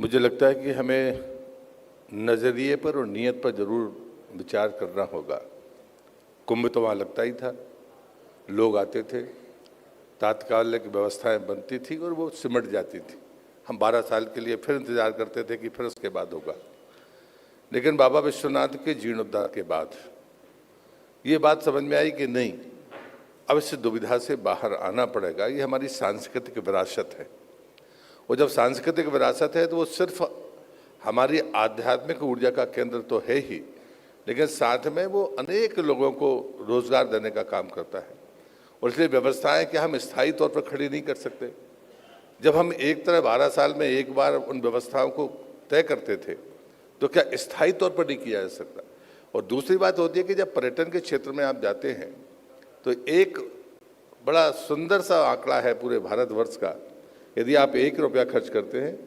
मुझे लगता है कि हमें नज़रिए पर और नीयत पर ज़रूर विचार करना होगा। कुंभ तो वहाँ लगता ही था, लोग आते थे, तात्कालिक व्यवस्थाएं बनती थी और वो सिमट जाती थी। हम 12 साल के लिए फिर इंतज़ार करते थे कि फिर उसके बाद होगा। लेकिन बाबा विश्वनाथ के जीर्णोद्धार के बाद ये बात समझ में आई कि नहीं, अब इस दुविधा से बाहर आना पड़ेगा। ये हमारी सांस्कृतिक विरासत है, और जब सांस्कृतिक विरासत है तो वो सिर्फ हमारी आध्यात्मिक ऊर्जा का केंद्र तो है ही, लेकिन साथ में वो अनेक लोगों को रोजगार देने का काम करता है। और इसलिए व्यवस्थाएं कि हम स्थायी तौर पर खड़ी नहीं कर सकते। जब हम एक तरह 12 साल में एक बार उन व्यवस्थाओं को तय करते थे तो क्या स्थायी तौर पर नहीं किया जा सकता। और दूसरी बात होती है कि जब पर्यटन के क्षेत्र में आप जाते हैं तो एक बड़ा सुंदर सा आंकड़ा है पूरे भारतवर्ष का। यदि आप 1 रुपया खर्च करते हैं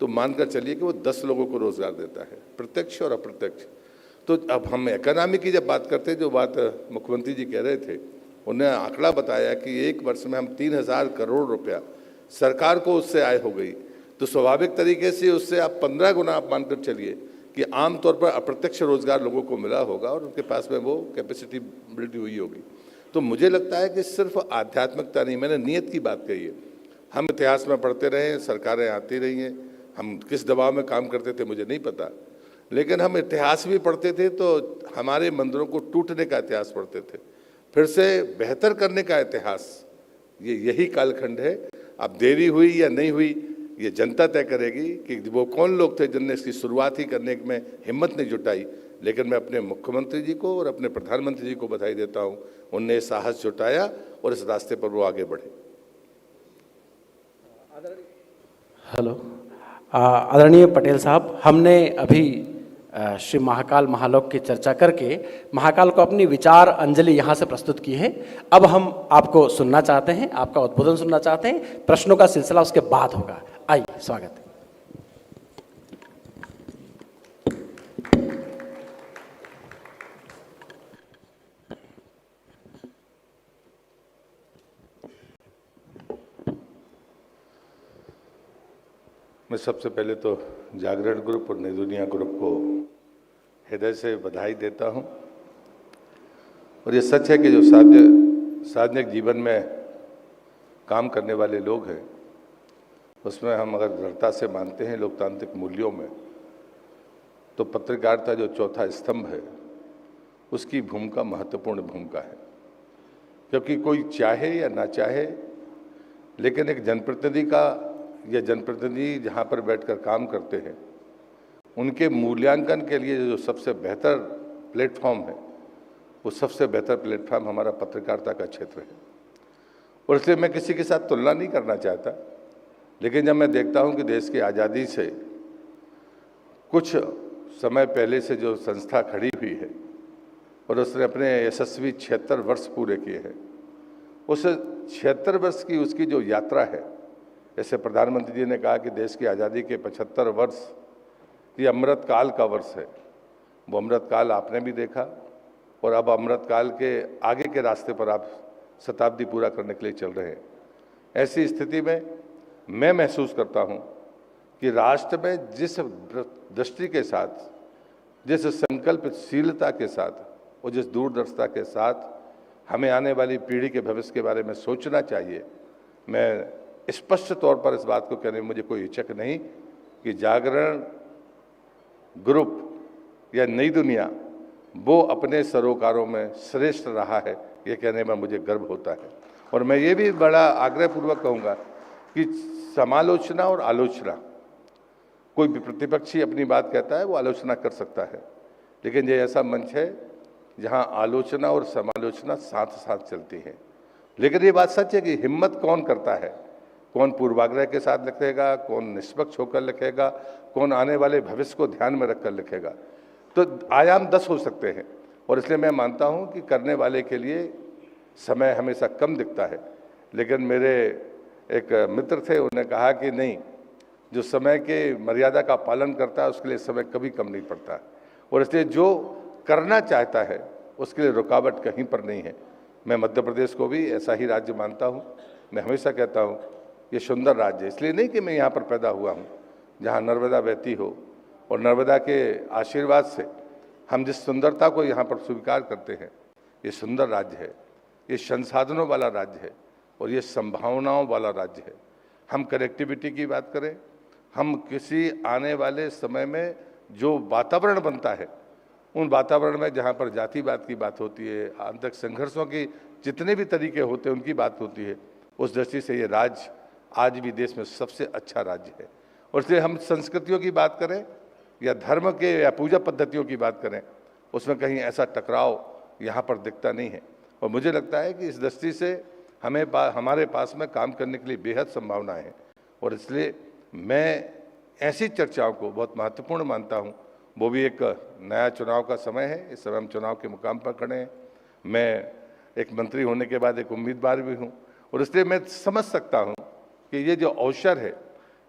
तो मानकर चलिए कि वो 10 लोगों को रोजगार देता है, प्रत्यक्ष और अप्रत्यक्ष। तो अब हम इकोनॉमी की जब बात करते हैं, जो बात मुख्यमंत्री जी कह रहे थे, उन्होंने आंकड़ा बताया कि 1 वर्ष में हम 3000 करोड़ रुपया सरकार को उससे आय हो गई। तो स्वाभाविक तरीके से उससे आप 15 गुना आप मानकर चलिए कि आमतौर पर अप्रत्यक्ष रोजगार लोगों को मिला होगा और उनके पास में वो कैपेसिटी बिल्ड हुई होगी। तो मुझे लगता है कि सिर्फ आध्यात्मिकता नहीं, मैंने नीयत की बात कही है। हम इतिहास में पढ़ते रहे, सरकारें आती रही हैं, हम किस दबाव में काम करते थे मुझे नहीं पता, लेकिन हम इतिहास भी पढ़ते थे तो हमारे मंदिरों को टूटने का इतिहास पढ़ते थे, फिर से बेहतर करने का इतिहास। यही कालखंड है। अब देरी हुई या नहीं हुई ये जनता तय करेगी कि वो कौन लोग थे जिनने इसकी शुरुआत ही करने में हिम्मत नहीं जुटाई। लेकिन मैं अपने मुख्यमंत्री जी को और अपने प्रधानमंत्री जी को बधाई देता हूँ, उनने साहस जुटाया और इस रास्ते पर वो आगे बढ़े। हेलो, आदरणीय पटेल साहब, हमने अभी श्री महाकाल महालोक की चर्चा करके महाकाल को अपनी विचार अंजलि यहाँ से प्रस्तुत की है। अब हम आपको सुनना चाहते हैं, आपका उद्बोधन सुनना चाहते हैं। प्रश्नों का सिलसिला उसके बाद होगा। आइए, स्वागत है। मैं सबसे पहले तो जागरण ग्रुप और नई दुनिया ग्रुप को हृदय से बधाई देता हूं। और ये सच है कि जो सार्वजनिक जीवन में काम करने वाले लोग हैं उसमें हम अगर दृढ़ता से मानते हैं लोकतांत्रिक मूल्यों में, तो पत्रकारिता जो चौथा स्तंभ है उसकी भूमिका महत्वपूर्ण भूमिका है। क्योंकि कोई चाहे या ना चाहे, लेकिन एक जनप्रतिनिधि का या जनप्रतिनिधि जहाँ पर बैठकर काम करते हैं उनके मूल्यांकन के लिए जो सबसे बेहतर प्लेटफॉर्म है, वो सबसे बेहतर प्लेटफॉर्म हमारा पत्रकारिता का क्षेत्र है। और इसलिए मैं किसी के साथ तुलना नहीं करना चाहता, लेकिन जब मैं देखता हूँ कि देश की आज़ादी से कुछ समय पहले से जो संस्था खड़ी हुई है और उसने अपने यशस्वी 76 वर्ष पूरे किए हैं, उस 76 वर्ष की उसकी जो यात्रा है, जैसे प्रधानमंत्री जी ने कहा कि देश की आज़ादी के 75 वर्ष ये अमृतकाल का वर्ष है, वो अमृतकाल आपने भी देखा और अब अमृतकाल के आगे के रास्ते पर आप शताब्दी पूरा करने के लिए चल रहे हैं। ऐसी स्थिति में मैं महसूस करता हूँ कि राष्ट्र में जिस दृष्टि के साथ, जिस संकल्पशीलता के साथ और जिस दूरदर्शिता के साथ हमें आने वाली पीढ़ी के भविष्य के बारे में सोचना चाहिए, मैं स्पष्ट तौर पर इस बात को कहने में मुझे कोई हिचक नहीं कि जागरण ग्रुप या नई दुनिया वो अपने सरोकारों में श्रेष्ठ रहा है, ये कहने में मुझे गर्व होता है। और मैं ये भी बड़ा आग्रहपूर्वक कहूँगा कि समालोचना और आलोचना, कोई भी प्रतिपक्षी अपनी बात कहता है वो आलोचना कर सकता है, लेकिन ये ऐसा मंच है जहाँ आलोचना और समालोचना साथ साथ चलती हैं। लेकिन ये बात सच है कि हिम्मत कौन करता है, कौन पूर्वाग्रह के साथ लिखेगा, कौन निष्पक्ष होकर लिखेगा, कौन आने वाले भविष्य को ध्यान में रखकर लिखेगा। तो आयाम 10 हो सकते हैं। और इसलिए मैं मानता हूं कि करने वाले के लिए समय हमेशा कम दिखता है। लेकिन मेरे एक मित्र थे, उन्होंने कहा कि नहीं, जो समय के मर्यादा का पालन करता है उसके लिए समय कभी कम नहीं पड़ता। और इसलिए जो करना चाहता है उसके लिए रुकावट कहीं पर नहीं है। मैं मध्य प्रदेश को भी ऐसा ही राज्य मानता हूँ। मैं हमेशा कहता हूँ ये सुंदर राज्य है, इसलिए नहीं कि मैं यहाँ पर पैदा हुआ हूँ, जहाँ नर्मदा बहती हो और नर्मदा के आशीर्वाद से हम जिस सुंदरता को यहाँ पर स्वीकार करते हैं, ये सुंदर राज्य है, ये संसाधनों वाला राज्य है और ये संभावनाओं वाला राज्य है। हम कनेक्टिविटी की बात करें, हम किसी आने वाले समय में जो वातावरण बनता है, उन वातावरण में जहाँ पर जातिवाद की बात होती है, आंतरिक संघर्षों की जितने भी तरीके होते हैं उनकी बात होती है, उस दृष्टि से ये राज्य आज भी देश में सबसे अच्छा राज्य है। और इसलिए हम संस्कृतियों की बात करें या धर्म के या पूजा पद्धतियों की बात करें, उसमें कहीं ऐसा टकराव यहाँ पर दिखता नहीं है। और मुझे लगता है कि इस दृष्टि से हमारे पास में काम करने के लिए बेहद संभावनाएं हैं और इसलिए मैं ऐसी चर्चाओं को बहुत महत्वपूर्ण मानता हूँ। वो भी एक नया चुनाव का समय है, इस समय हम चुनाव के मुकाम पर खड़े हैं। मैं एक मंत्री होने के बाद एक उम्मीदवार भी हूँ और इसलिए मैं समझ सकता हूँ कि ये जो अवसर है,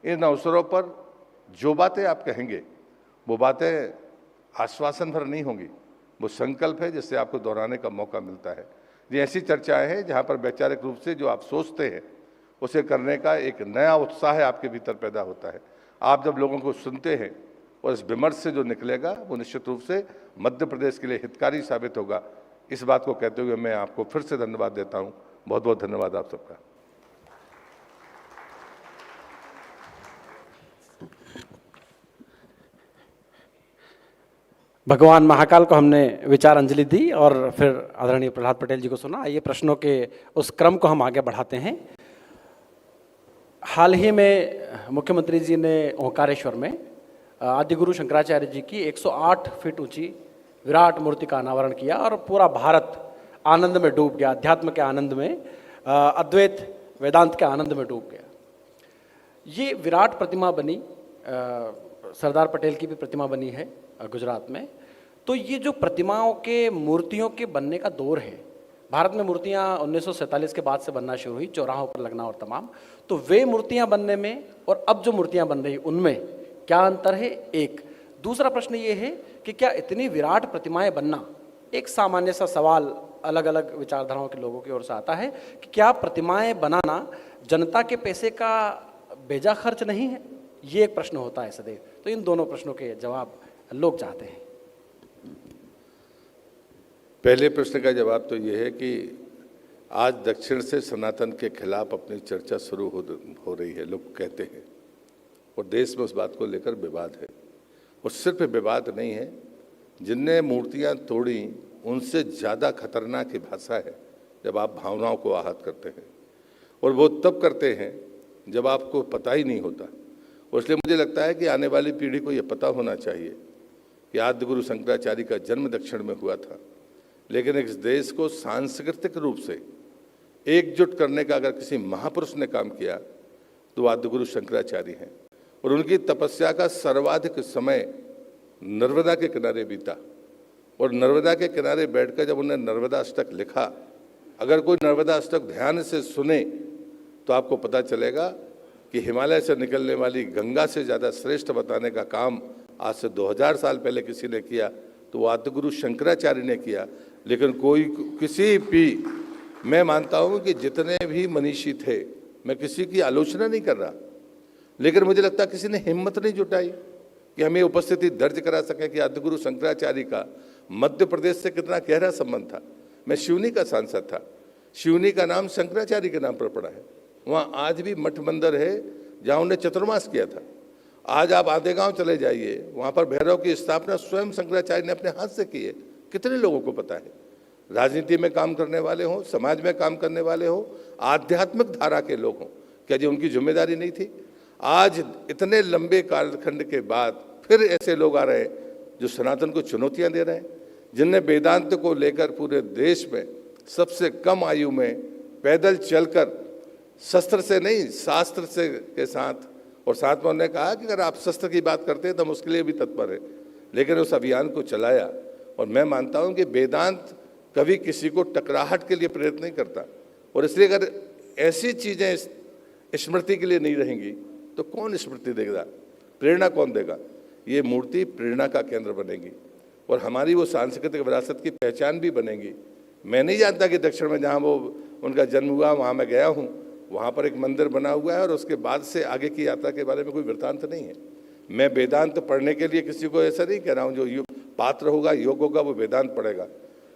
इन अवसरों पर जो बातें आप कहेंगे वो बातें आश्वासन भर नहीं होंगी, वो संकल्प है जिससे आपको दोहराने का मौका मिलता है। ये ऐसी चर्चाएं हैं जहाँ पर वैचारिक रूप से जो आप सोचते हैं उसे करने का एक नया उत्साह आपके भीतर पैदा होता है। आप जब लोगों को सुनते हैं और इस विमर्श से जो निकलेगा वो निश्चित रूप से मध्य प्रदेश के लिए हितकारी साबित होगा। इस बात को कहते हुए मैं आपको फिर से धन्यवाद देता हूँ। बहुत बहुत धन्यवाद आप सबका। भगवान महाकाल को हमने विचार अंजलि दी और फिर आदरणीय प्रहलाद पटेल जी को सुना। आइए प्रश्नों के उस क्रम को हम आगे बढ़ाते हैं। हाल ही में मुख्यमंत्री जी ने ओंकारेश्वर में आदिगुरु शंकराचार्य जी की 108 फीट ऊंची विराट मूर्ति का अनावरण किया और पूरा भारत आनंद में डूब गया, अध्यात्म के आनंद में, अद्वैत वेदांत के आनंद में डूब गया। ये विराट प्रतिमा बनी, सरदार पटेल की भी प्रतिमा बनी है गुजरात में। तो ये जो प्रतिमाओं के मूर्तियों के बनने का दौर है, भारत में मूर्तियाँ 1947 के बाद से बनना शुरू हुई, चौराहों पर लगना और तमाम, तो वे मूर्तियाँ बनने में और अब जो मूर्तियाँ बन रही उनमें क्या अंतर है? एक दूसरा प्रश्न ये है कि क्या इतनी विराट प्रतिमाएं बनना, एक सामान्य सा सवाल अलग अलग विचारधाराओं के लोगों की ओर से आता है कि क्या प्रतिमाएं बनाना जनता के पैसे का बेजा खर्च नहीं है? ये एक प्रश्न होता है सदैव। तो इन दोनों प्रश्नों के जवाब लोग चाहते हैं। पहले प्रश्न का जवाब तो ये है कि आज दक्षिण से सनातन के खिलाफ अपनी चर्चा शुरू हो रही है, लोग कहते हैं, और देश में उस बात को लेकर विवाद है। और सिर्फ विवाद नहीं है, जिनने मूर्तियां तोड़ी उनसे ज़्यादा खतरनाक भाषा है जब आप भावनाओं को आहत करते हैं, और वो तब करते हैं जब आपको पता ही नहीं होता। और इसलिए मुझे लगता है कि आने वाली पीढ़ी को ये पता होना चाहिए कि आदिगुरु शंकराचार्य का जन्म दक्षिण में हुआ था, लेकिन इस देश को सांस्कृतिक रूप से एकजुट करने का अगर किसी महापुरुष ने काम किया तो आदिगुरु शंकराचार्य हैं। और उनकी तपस्या का सर्वाधिक समय नर्मदा के किनारे बीता, और नर्मदा के किनारे बैठकर जब उन्होंने नर्मदा अष्टक लिखा, अगर कोई नर्मदा अष्टक ध्यान से सुने तो आपको पता चलेगा कि हिमालय से निकलने वाली गंगा से ज़्यादा श्रेष्ठ बताने का काम आज से 2000 साल पहले किसी ने किया तो वो आदिगुरु शंकराचार्य ने किया। लेकिन कोई किसी भी, मैं मानता हूँ कि जितने भी मनीषी थे, मैं किसी की आलोचना नहीं कर रहा, लेकिन मुझे लगता है किसी ने हिम्मत नहीं जुटाई कि हमें उपस्थिति दर्ज करा सके कि आदिगुरु शंकराचार्य का मध्य प्रदेश से कितना गहरा संबंध था। मैं शिवनी का सांसद था, शिवनी का नाम शंकराचार्य के नाम पर पड़ा है। वहाँ आज भी मठ मंदिर है जहाँ उन्हें चतुर्मास किया था। आज आप आधेगांव चले जाइए, वहाँ पर भैरव की स्थापना स्वयं शंकराचार्य ने अपने हाथ से की है। कितने लोगों को पता है? राजनीति में काम करने वाले हों, समाज में काम करने वाले हों, आध्यात्मिक धारा के लोग हों, क्या जी उनकी जिम्मेदारी नहीं थी? आज इतने लंबे कालखंड के बाद फिर ऐसे लोग आ रहे हैं जो सनातन को चुनौतियां दे रहे हैं, जिनने वेदांत को लेकर पूरे देश में सबसे कम आयु में पैदल चलकर, शस्त्र से नहीं शास्त्र से के साथ, और साथ में उन्होंने कहा कि अगर आप शस्त्र की बात करते हैं तो हम उसके लिए भी तत्पर है, लेकिन उस अभियान को चलाया। और मैं मानता हूं कि वेदांत कभी किसी को टकराहट के लिए प्रेरित नहीं करता, और इसलिए अगर ऐसी चीज़ें स्मृति के लिए नहीं रहेंगी तो कौन स्मृति देगा, प्रेरणा कौन देगा? ये मूर्ति प्रेरणा का केंद्र बनेगी और हमारी वो सांस्कृतिक विरासत की पहचान भी बनेगी। मैं नहीं जानता कि दक्षिण में जहाँ वो उनका जन्म हुआ वहाँ मैं गया हूँ, वहाँ पर एक मंदिर बना हुआ है और उसके बाद से आगे की यात्रा के बारे में कोई वृत्तांत नहीं है। मैं वेदांत पढ़ने के लिए किसी को ऐसा नहीं कह रहा हूँ, जो पात्र होगा, योग्य होगा, वो वेदांत पढ़ेगा।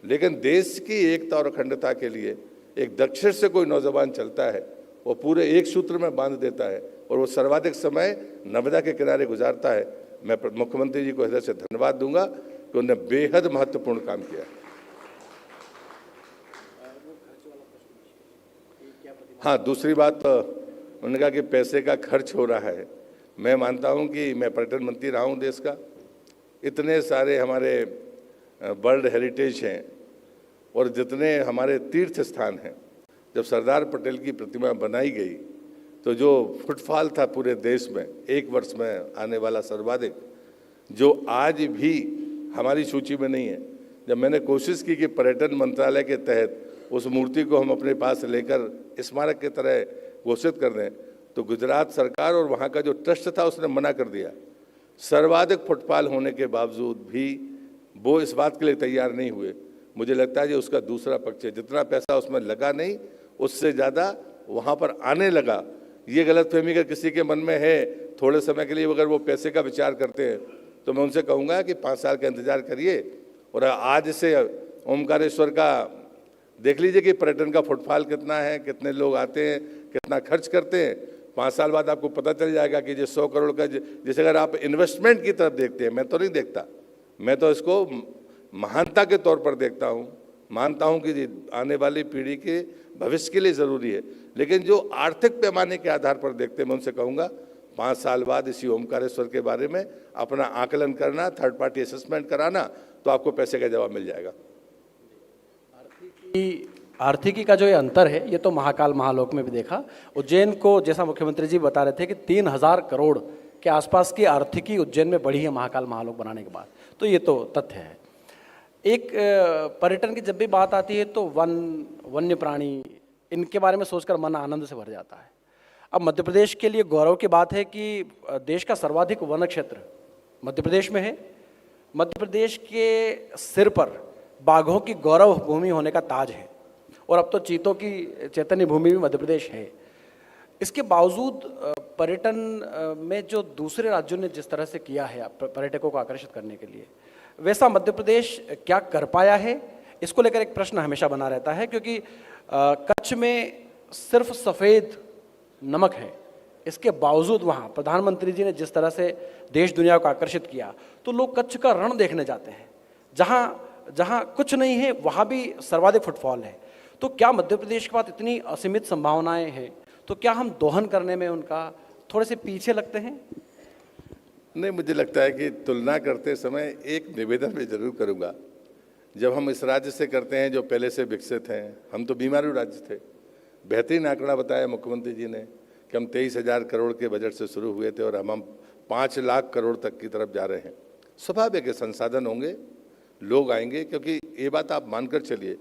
लेकिन देश की एकता और अखंडता के लिए एक दक्षिण से कोई नौजवान चलता है, वो पूरे एक सूत्र में बांध देता है और वो सर्वाधिक समय नर्मदा के किनारे गुजारता है। मैं मुख्यमंत्री जी को हृदय से धन्यवाद दूंगा कि उन्होंने बेहद महत्वपूर्ण काम किया। हाँ, दूसरी बात, उन्होंने कहा कि पैसे का खर्च हो रहा है। मैं मानता हूं कि मैं पर्यटन मंत्री रहा हूं देश का, इतने सारे हमारे वर्ल्ड हेरिटेज हैं और जितने हमारे तीर्थ स्थान हैं, जब सरदार पटेल की प्रतिमा बनाई गई तो जो फुटफॉल था पूरे देश में, एक वर्ष में आने वाला सर्वाधिक, जो आज भी हमारी सूची में नहीं है। जब मैंने कोशिश की कि पर्यटन मंत्रालय के तहत उस मूर्ति को हम अपने पास लेकर स्मारक की तरह घोषित कर दें, तो गुजरात सरकार और वहाँ का जो ट्रस्ट था उसने मना कर दिया। सर्वाधिक फुटफॉल होने के बावजूद भी वो इस बात के लिए तैयार नहीं हुए। मुझे लगता है कि उसका दूसरा पक्ष है, जितना पैसा उसमें लगा नहीं, उससे ज़्यादा वहाँ पर आने लगा। ये गलतफहमी अगर किसी के मन में है, थोड़े समय के लिए अगर वो पैसे का विचार करते हैं, तो मैं उनसे कहूँगा कि 5 साल का इंतजार करिए और आज से ओमकारेश्वर का देख लीजिए कि पर्यटन का फुटफॉल कितना है, कितने लोग आते हैं, कितना खर्च करते हैं। 5 साल बाद आपको पता चल जाएगा कि जो 100 करोड़ का, जैसे अगर आप इन्वेस्टमेंट की तरफ देखते हैं, मैं तो नहीं देखता, मैं तो इसको महानता के तौर पर देखता हूँ। मानता हूँ कि आने वाली पीढ़ी के भविष्य के लिए ज़रूरी है, लेकिन जो आर्थिक पैमाने के आधार पर देखते हैं, मैं उनसे कहूँगा 5 साल बाद इसी ओमकारेश्वर के बारे में अपना आकलन करना, थर्ड पार्टी असेसमेंट कराना, तो आपको पैसे का जवाब मिल जाएगा। आर्थिकी का जो ये अंतर है, ये तो महाकाल महालोक में भी देखा। उज्जैन को, जैसा मुख्यमंत्री जी बता रहे थे कि 3000 करोड़ के आसपास की आर्थिकी उज्जैन में बढ़ी है महाकाल महालोक बनाने के बाद, तो ये तो तथ्य है। एक पर्यटन की जब भी बात आती है तो वन्य प्राणी, इनके बारे में सोचकर मन आनंद से भर जाता है। अब मध्य प्रदेश के लिए गौरव की बात है कि देश का सर्वाधिक वन क्षेत्र मध्य प्रदेश में है। मध्य प्रदेश के सिर पर बाघों की गौरव भूमि होने का ताज है, और अब तो चीतों की चैतन्य भूमि भी मध्य प्रदेश है। इसके बावजूद पर्यटन में जो दूसरे राज्यों ने जिस तरह से किया है पर्यटकों को आकर्षित करने के लिए, वैसा मध्य प्रदेश क्या कर पाया है, इसको लेकर एक प्रश्न हमेशा बना रहता है। क्योंकि कच्छ में सिर्फ सफ़ेद नमक है, इसके बावजूद वहाँ प्रधानमंत्री जी ने जिस तरह से देश दुनिया को आकर्षित किया, तो लोग कच्छ का रण देखने जाते हैं। जहाँ कुछ नहीं है वहाँ भी सर्वाधिक फुटफॉल है। तो क्या मध्य प्रदेश के पास इतनी असीमित संभावनाएं हैं, तो क्या हम दोहन करने में उनका थोड़े से पीछे लगते हैं? नहीं, मुझे लगता है कि तुलना करते समय एक निवेदन मैं जरूर करूंगा। जब हम इस राज्य से करते हैं जो पहले से विकसित हैं, हम तो बीमारू राज्य थे। बेहतरीन आंकड़ा बताया मुख्यमंत्री जी ने कि हम 23,000 करोड़ के बजट से शुरू हुए थे और हम 5 लाख करोड़ तक की तरफ जा रहे हैं। स्वाभाविक है, संसाधन होंगे, लोग आएंगे, क्योंकि ये बात आप मानकर चलिए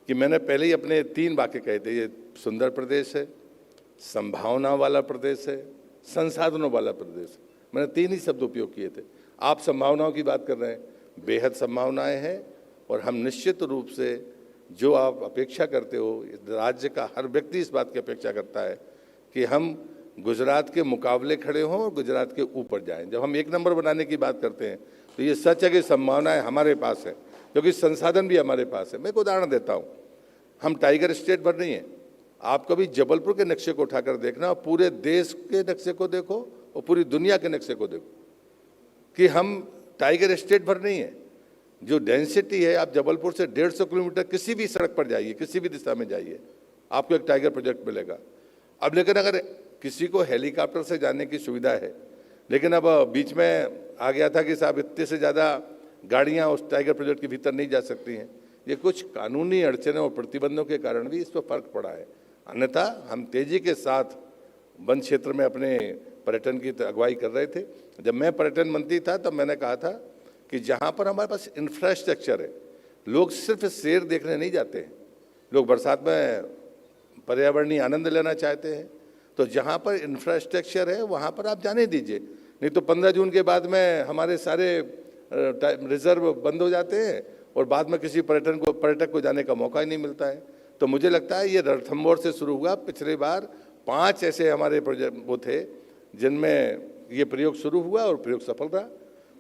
कि मैंने पहले ही अपने 3 वाक्य कहे थे। ये सुंदर प्रदेश है, संभावना वाला प्रदेश है, संसाधनों वाला प्रदेश है। मैंने 3 ही शब्द उपयोग किए थे। आप संभावनाओं की बात कर रहे हैं, बेहद संभावनाएं हैं, और हम निश्चित रूप से जो आप अपेक्षा करते हो, राज्य का हर व्यक्ति इस बात की अपेक्षा करता है कि हम गुजरात के मुकाबले खड़े हों और गुजरात के ऊपर जाएं। जब हम 1 नंबर बनाने की बात करते हैं तो ये सच है कि संभावनाएं हमारे पास है, क्योंकि संसाधन भी हमारे पास है। मैं एक उदाहरण देता हूँ, हम टाइगर स्टेट भर नहीं है। आप कभी जबलपुर के नक्शे को उठाकर देखना, और पूरे देश के नक्शे को देखो और पूरी दुनिया के नक्शे को देखो, कि हम टाइगर स्टेट भर नहीं है। जो डेंसिटी है, आप जबलपुर से 150 किलोमीटर किसी भी सड़क पर जाइए, किसी भी दिशा में जाइए, आपको एक टाइगर प्रोजेक्ट मिलेगा। अब लेकिन अगर किसी को हेलीकॉप्टर से जाने की सुविधा है, लेकिन अब बीच में आ गया था कि साहब इतने से ज़्यादा गाड़ियाँ उस टाइगर प्रोजेक्ट के भीतर नहीं जा सकती हैं। ये कुछ कानूनी अड़चनों और प्रतिबंधों के कारण भी इस पर फर्क पड़ा है। अन्यथा हम तेज़ी के साथ वन क्षेत्र में अपने पर्यटन की अगुवाई कर रहे थे। जब मैं पर्यटन मंत्री था तब मैंने कहा था कि जहाँ पर हमारे पास इंफ्रास्ट्रक्चर है, लोग सिर्फ शेर देखने नहीं जाते हैं, लोग बरसात में पर्यावरणीय आनंद लेना चाहते हैं। तो जहाँ पर इंफ्रास्ट्रक्चर है वहाँ पर आप जाने दीजिए, नहीं तो 15 जून के बाद में हमारे सारे रिजर्व बंद हो जाते हैं और बाद में किसी पर्यटक को जाने का मौका ही नहीं मिलता है। तो मुझे लगता है ये रणथंभौर से शुरू हुआ। पिछले बार 5 ऐसे हमारे प्रोजेक्ट वो थे जिनमें ये प्रयोग शुरू हुआ और प्रयोग सफल रहा।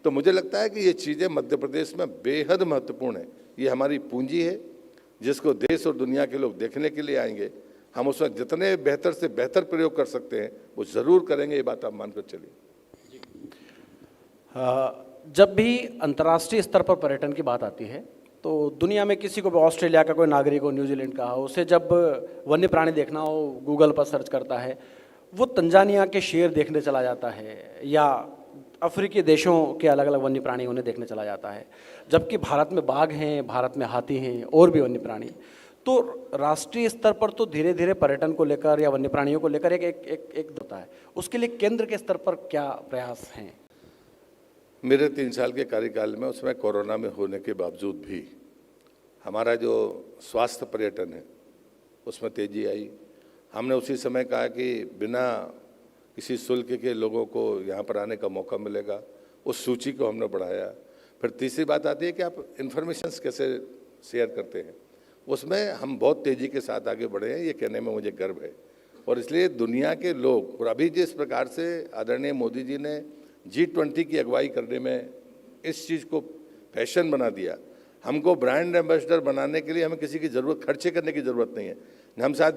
तो मुझे लगता है कि ये चीज़ें मध्य प्रदेश में बेहद महत्वपूर्ण है। ये हमारी पूंजी है जिसको देश और दुनिया के लोग देखने के लिए आएंगे। हम उसमें जितने बेहतर से बेहतर प्रयोग कर सकते हैं वो ज़रूर करेंगे, ये बात आप मानकर चलिए। जब भी अंतर्राष्ट्रीय स्तर पर पर्यटन की बात आती है तो दुनिया में किसी को भी, ऑस्ट्रेलिया का कोई नागरिक हो, न्यूजीलैंड का हो, उसे जब वन्य प्राणी देखना हो गूगल पर सर्च करता है, वो तंजानिया के शेर देखने चला जाता है या अफ्रीकी देशों के अलग अलग वन्य प्राणी उन्हें देखने चला जाता है। जबकि भारत में बाघ हैं, भारत में हाथी हैं और भी वन्य प्राणी। तो राष्ट्रीय स्तर पर तो धीरे धीरे पर्यटन को लेकर या वन्य प्राणियों को लेकर एक होता है, उसके लिए केंद्र के स्तर पर क्या प्रयास हैं? मेरे 3 साल के कार्यकाल में उसमें कोरोना में होने के बावजूद भी हमारा जो स्वास्थ्य पर्यटन है उसमें तेजी आई। हमने उसी समय कहा कि बिना किसी शुल्क के लोगों को यहाँ पर आने का मौका मिलेगा, उस सूची को हमने बढ़ाया। फिर तीसरी बात आती है कि आप इन्फॉर्मेशंस कैसे शेयर करते हैं, उसमें हम बहुत तेज़ी के साथ आगे बढ़े हैं, ये कहने में मुझे गर्व है। और इसलिए दुनिया के लोग, और अभी जिस प्रकार से आदरणीय मोदी जी ने G20 की अगुवाई करने में इस चीज़ को फैशन बना दिया, हमको ब्रांड एम्बेसडर बनाने के लिए हमें किसी की ज़रूरत, खर्चे करने की ज़रूरत नहीं है। हम शायद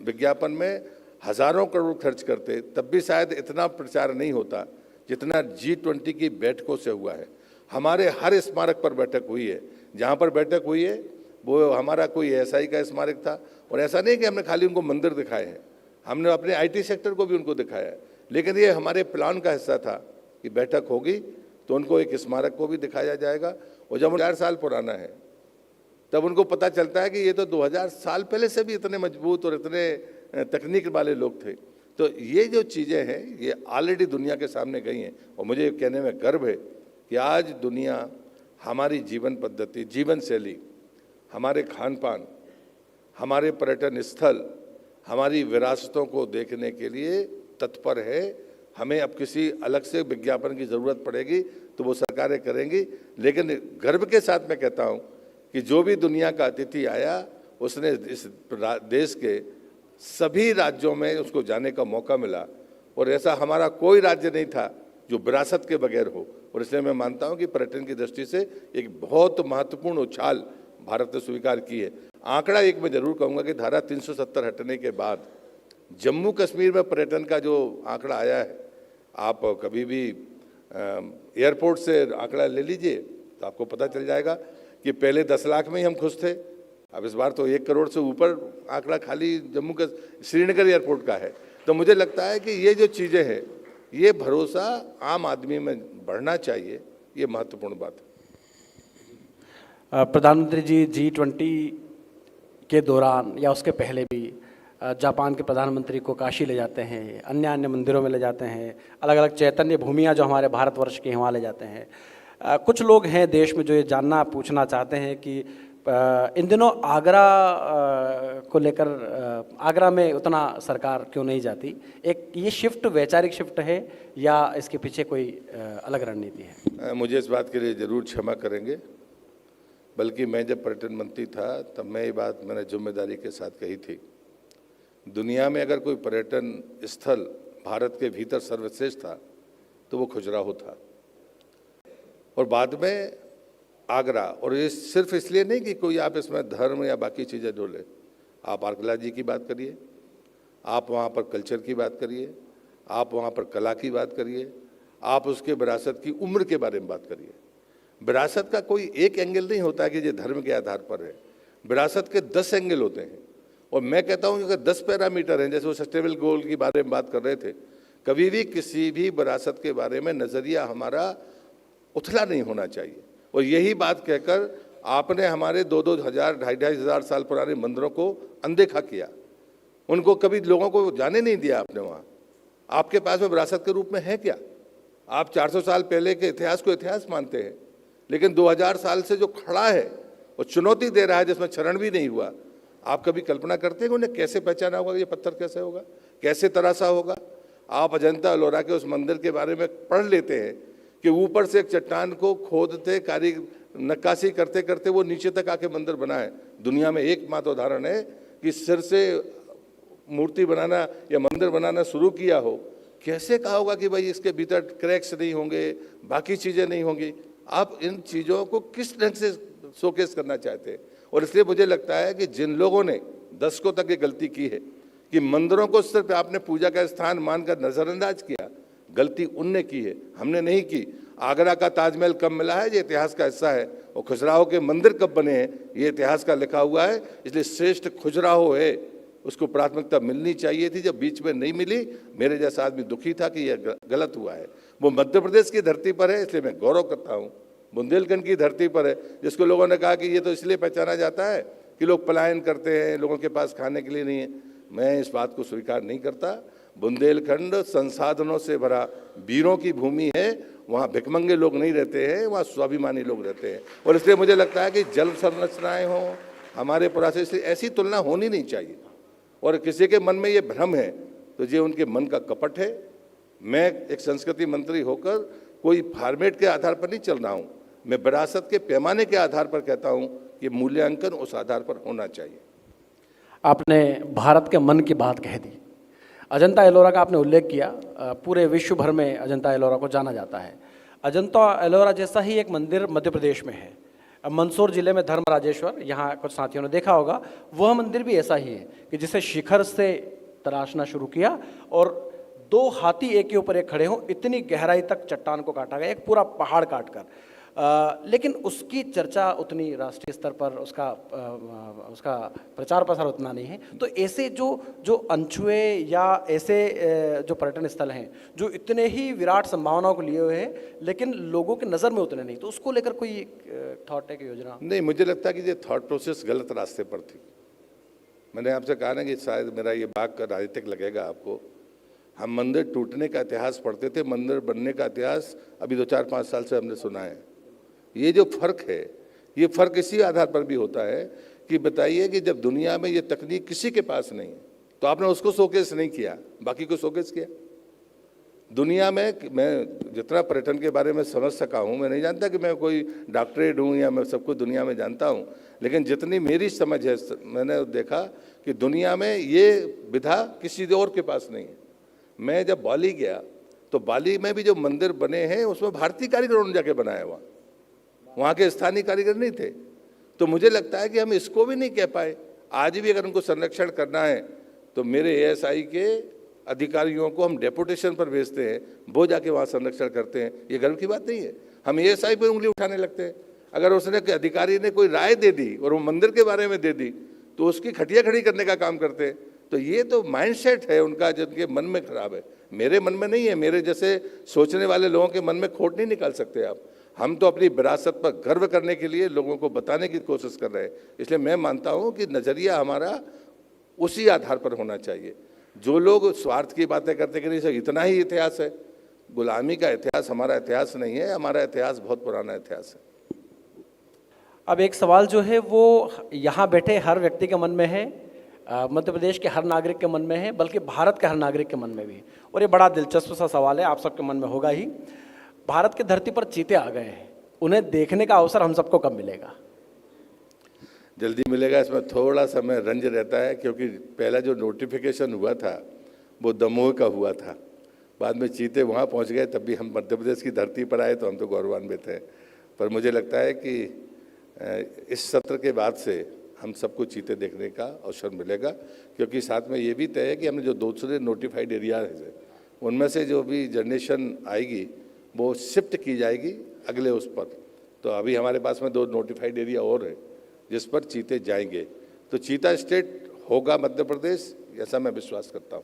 विज्ञापन में हज़ारों करोड़ खर्च करते तब भी शायद इतना प्रचार नहीं होता जितना G20 की बैठकों से हुआ है। हमारे हर स्मारक पर बैठक हुई है, जहाँ पर बैठक हुई है वो हमारा कोई SI का स्मारक था। और ऐसा नहीं कि हमने खाली उनको मंदिर दिखाए हैं, हमने अपने IT सेक्टर को भी उनको दिखाया है। लेकिन ये हमारे प्लान का हिस्सा था कि बैठक होगी तो उनको एक स्मारक को भी दिखाया जाएगा। और जब 1000 साल पुराना है तब उनको पता चलता है कि ये तो 2000 साल पहले से भी इतने मजबूत और इतने तकनीक वाले लोग थे। तो ये जो चीज़ें हैं ये ऑलरेडी दुनिया के सामने गई हैं। और मुझे कहने में गर्व है कि आज दुनिया हमारी जीवन पद्धति, जीवन शैली, हमारे खान पान, हमारे पर्यटन स्थल, हमारी विरासतों को देखने के लिए तत्पर है। हमें अब किसी अलग से विज्ञापन की ज़रूरत पड़ेगी तो वो सरकारें करेंगी। लेकिन गर्व के साथ मैं कहता हूँ कि जो भी दुनिया का अतिथि आया उसने इस देश के सभी राज्यों में उसको जाने का मौका मिला। और ऐसा हमारा कोई राज्य नहीं था जो विरासत के बगैर हो। और इसलिए मैं मानता हूँ कि पर्यटन की दृष्टि से एक बहुत महत्वपूर्ण उछाल भारत ने स्वीकार की है। आंकड़ा एक मैं जरूर कहूँगा कि धारा 370 हटने के बाद जम्मू कश्मीर में पर्यटन का जो आंकड़ा आया है, आप कभी भी एयरपोर्ट से आंकड़ा ले लीजिए तो आपको पता चल जाएगा कि पहले 10 लाख में ही हम खुश थे, अब इस बार तो 1 करोड़ से ऊपर आंकड़ा खाली जम्मू का श्रीनगर एयरपोर्ट का है। तो मुझे लगता है कि ये जो चीज़ें हैं ये भरोसा आम आदमी में बढ़ना चाहिए, ये महत्वपूर्ण बात है। प्रधानमंत्री जी G20 के दौरान या उसके पहले भी जापान के प्रधानमंत्री को काशी ले जाते हैं, अन्य अन्य मंदिरों में ले जाते हैं, अलग अलग चैतन्य भूमियाँ जो हमारे भारतवर्ष की हैं वहाँ ले जाते हैं। कुछ लोग हैं देश में जो ये जानना पूछना चाहते हैं कि इन दिनों आगरा को लेकर आगरा में उतना सरकार क्यों नहीं जाती? एक ये शिफ्ट वैचारिक शिफ्ट है या इसके पीछे कोई अलग रणनीति है? मुझे इस बात के लिए ज़रूर क्षमा करेंगे, बल्कि मैं जब पर्यटन मंत्री था तब मैं ये बात मैंने जिम्मेदारी के साथ कही थी। दुनिया में अगर कोई पर्यटन स्थल भारत के भीतर सर्वश्रेष्ठ था तो वो खजुराहो था, और बाद में आगरा। और ये सिर्फ इसलिए नहीं कि कोई आप इसमें धर्म या बाकी चीज़ें जोड़े, आप आर्कियोलॉजी की बात करिए, आप वहाँ पर कल्चर की बात करिए, आप वहाँ पर कला की बात करिए, आप उसके विरासत की उम्र के बारे में बात करिए। विरासत का कोई एक एंगल नहीं होता कि ये धर्म के आधार पर है, विरासत के 10 एंगल होते हैं। और मैं कहता हूँ कि अगर 10 पैरामीटर हैं, जैसे वो सस्टेनेबल गोल के बारे में बात कर रहे थे, कभी भी किसी भी विरासत के बारे में नज़रिया हमारा उथला नहीं होना चाहिए। और यही बात कहकर आपने हमारे 2-2 हज़ार, 2,500 हज़ार साल पुराने मंदिरों को अनदेखा किया, उनको कभी लोगों को जाने नहीं दिया आपने। वहाँ आपके पास में विरासत के रूप में है क्या? आप 400 साल पहले के इतिहास को इतिहास मानते हैं, लेकिन 2000 साल से जो खड़ा है वो चुनौती दे रहा है, जिसमें क्षरण भी नहीं हुआ। आप कभी कल्पना करते हैं कि उन्हें कैसे पहचाना होगा, ये पत्थर कैसे होगा, कैसे तराशा होगा? आप अजंता एलोरा के उस मंदिर के बारे में पढ़ लेते हैं कि ऊपर से एक चट्टान को खोदते, नक्काशी करते करते वो नीचे तक आके मंदिर बना है। दुनिया में एकमात्र उदाहरण है कि सिर से मूर्ति बनाना या मंदिर बनाना शुरू किया हो, कैसे कहा होगा कि भाई इसके भीतर क्रैक्स नहीं होंगे, बाकी चीज़ें नहीं होंगी? आप इन चीज़ों को किस ढंग से शोकेस करना चाहते हैं? और इसलिए मुझे लगता है कि जिन लोगों ने दशकों तक ये गलती की है कि मंदिरों को सिर्फ आपने पूजा का स्थान मानकर नज़रअंदाज किया, गलती उनने की है, हमने नहीं की। आगरा का ताजमहल कब मिला है, ये इतिहास का हिस्सा है, और खजुराहो के मंदिर कब बने हैं, ये इतिहास का लिखा हुआ है। इसलिए श्रेष्ठ खजुराहो है, उसको प्राथमिकता मिलनी चाहिए थी। जब बीच में नहीं मिली, मेरे जैसा आदमी दुखी था कि यह गलत हुआ है। वो मध्य प्रदेश की धरती पर है, इसलिए मैं गौरव करता हूँ। बुंदेलखंड की धरती पर है, जिसको लोगों ने कहा कि ये तो इसलिए पहचाना जाता है कि लोग पलायन करते हैं, लोगों के पास खाने के लिए नहीं है। मैं इस बात को स्वीकार नहीं करता। बुंदेलखंड संसाधनों से भरा वीरों की भूमि है, वहाँ भिखमंगे लोग नहीं रहते हैं, वहाँ स्वाभिमानी लोग रहते हैं। और इसलिए मुझे लगता है कि जल संरचनाएँ हों, हमारे पुराने से ऐसी तुलना होनी नहीं चाहिए। और किसी के मन में ये भ्रम है तो ये उनके मन का कपट है। मैं एक संस्कृति मंत्री होकर कोई फॉर्मेट के आधार पर नहीं चल रहा हूँ, मैं विरासत के पैमाने के आधार पर कहता हूँ कि मूल्यांकन उस आधार पर होना चाहिए। आपने भारत के मन की बात कह दी। अजंता एलोरा का आपने उल्लेख किया। पूरे विश्व भर में अजंता एलोरा को जाना जाता है। अजंता एलोरा जैसा ही एक मंदिर मध्य प्रदेश में है, मंदसौर जिले में धर्मराजेश्वर, यहाँ कुछ साथियों ने देखा होगा, वह मंदिर भी ऐसा ही है कि जिसे शिखर से तराशना शुरू किया और दो हाथी एक के ऊपर एक खड़े हों, इतनी गहराई तक चट्टान को काटा गया, एक पूरा पहाड़ काट कर। लेकिन उसकी चर्चा उतनी राष्ट्रीय स्तर पर उसका प्रचार प्रसार उतना नहीं है। तो ऐसे जो अनछुए या ऐसे जो पर्यटन स्थल हैं जो इतने ही विराट संभावनाओं को लिए हुए हैं, लेकिन लोगों की नज़र में उतने नहीं, तो उसको लेकर कोई थॉट है कि योजना? नहीं, मुझे लगता है कि ये थॉट प्रोसेस गलत रास्ते पर थी। मैंने आपसे कहा ना कि शायद मेरा ये बात का राजनीतिक लगेगा आपको। हम मंदिर टूटने का इतिहास पढ़ते थे, मंदिर बनने का इतिहास अभी 2-4-5 साल से हमने सुना है। ये जो फ़र्क है, ये फ़र्क इसी आधार पर भी होता है कि बताइए कि जब दुनिया में ये तकनीक किसी के पास नहीं है तो आपने उसको शोकेस नहीं किया, बाकी को शोकेस किया। दुनिया में मैं जितना पर्यटन के बारे में समझ सका हूँ, मैं नहीं जानता कि मैं कोई डॉक्टरेट हूँ या मैं सब कुछ दुनिया में जानता हूँ, लेकिन जितनी मेरी समझ है, मैंने देखा कि दुनिया में ये विधा किसी और के पास नहीं है। मैं जब बाली गया तो बाली में भी जो मंदिर बने हैं उसमें भारतीय कारीगरों ने जाके बनाया हुआ, वहाँ के स्थानीय कारीगर नहीं थे। तो मुझे लगता है कि हम इसको भी नहीं कह पाए। आज भी अगर उनको संरक्षण करना है तो मेरे एएसआई के अधिकारियों को हम डेपुटेशन पर भेजते हैं, वो जाके वहाँ संरक्षण करते हैं। ये गर्व की बात नहीं है। हम एएसआई पर उंगली उठाने लगते हैं। अगर उसने अधिकारी ने कोई राय दे दी और वो मंदिर के बारे में दे दी तो उसकी खटिया खड़ी करने का काम करते हैं। तो ये तो माइंडसेट है उनका, जिनके मन में खराब है। मेरे मन में नहीं है। मेरे जैसे सोचने वाले लोगों के मन में खोट नहीं निकाल सकते आप। हम तो अपनी विरासत पर गर्व करने के लिए लोगों को बताने की कोशिश कर रहे हैं। इसलिए मैं मानता हूँ कि नज़रिया हमारा उसी आधार पर होना चाहिए। जो लोग स्वार्थ की बातें करते कि नहीं सर इतना ही इतिहास है, गुलामी का इतिहास हमारा इतिहास नहीं है। हमारा इतिहास बहुत पुराना इतिहास है। अब एक सवाल जो है वो यहाँ बैठे हर व्यक्ति के मन में है, मध्य प्रदेश के हर नागरिक के मन में है, बल्कि भारत के हर नागरिक के मन में भी। और ये बड़ा दिलचस्प सा सवाल है, आप सबके मन में होगा ही। भारत की धरती पर चीते आ गए हैं, उन्हें देखने का अवसर हम सबको कब मिलेगा? जल्दी मिलेगा। इसमें थोड़ा समय रंज रहता है क्योंकि पहला जो नोटिफिकेशन हुआ था वो दमोह का हुआ था। बाद में चीते वहाँ पहुँच गए, तब भी हम मध्य प्रदेश की धरती पर आए तो हम तो गौरवान्वित हैं। पर मुझे लगता है कि इस सत्र के बाद से हम सबको चीते देखने का अवसर मिलेगा, क्योंकि साथ में ये भी तय है कि हमने जो दूसरे नोटिफाइड एरिया है उनमें से जो भी जनरेशन आएगी वो शिफ्ट की जाएगी अगले उस पर। तो अभी हमारे पास में 2 नोटिफाइड एरिया और है जिस पर चीते जाएंगे। तो चीता स्टेट होगा मध्य प्रदेश, ऐसा मैं विश्वास करता हूँ।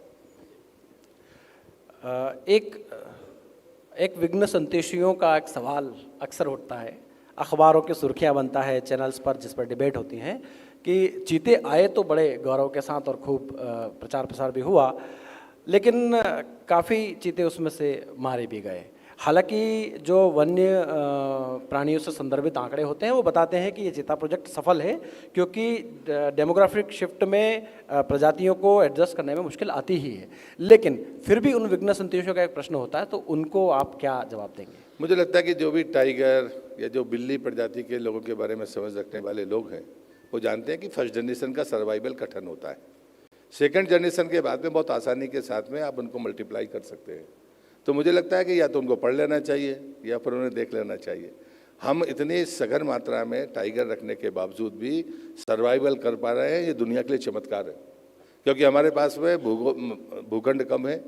एक विघ्न संतोषियों का एक सवाल अक्सर उठता है, अखबारों की सुर्खियां बनता है, चैनल्स पर जिस पर डिबेट होती हैं कि चीते आए तो बड़े गौरव के साथ और खूब प्रचार प्रसार भी हुआ, लेकिन काफ़ी चीते उसमें से मारे भी गए। हालांकि जो वन्य प्राणियों से संदर्भित आंकड़े होते हैं वो बताते हैं कि ये चीता प्रोजेक्ट सफल है, क्योंकि डेमोग्राफिक शिफ्ट में प्रजातियों को एडजस्ट करने में मुश्किल आती ही है। लेकिन फिर भी उन विघ्न संतोषियों का एक प्रश्न होता है, तो उनको आप क्या जवाब देंगे? मुझे लगता है कि जो भी टाइगर या जो बिल्ली प्रजाति के लोगों के बारे में समझ रखने वाले लोग हैं वो जानते हैं कि फर्स्ट जनरेशन का सर्वाइवल कठिन होता है। सेकंड जनरेशन के बाद में बहुत आसानी के साथ में आप उनको मल्टीप्लाई कर सकते हैं। तो मुझे लगता है कि या तो उनको पढ़ लेना चाहिए या फिर उन्हें देख लेना चाहिए। हम इतनी सघन मात्रा में टाइगर रखने के बावजूद भी सर्वाइवल कर पा रहे हैं, ये दुनिया के लिए चमत्कार है, क्योंकि हमारे पास में भूखंड कम है,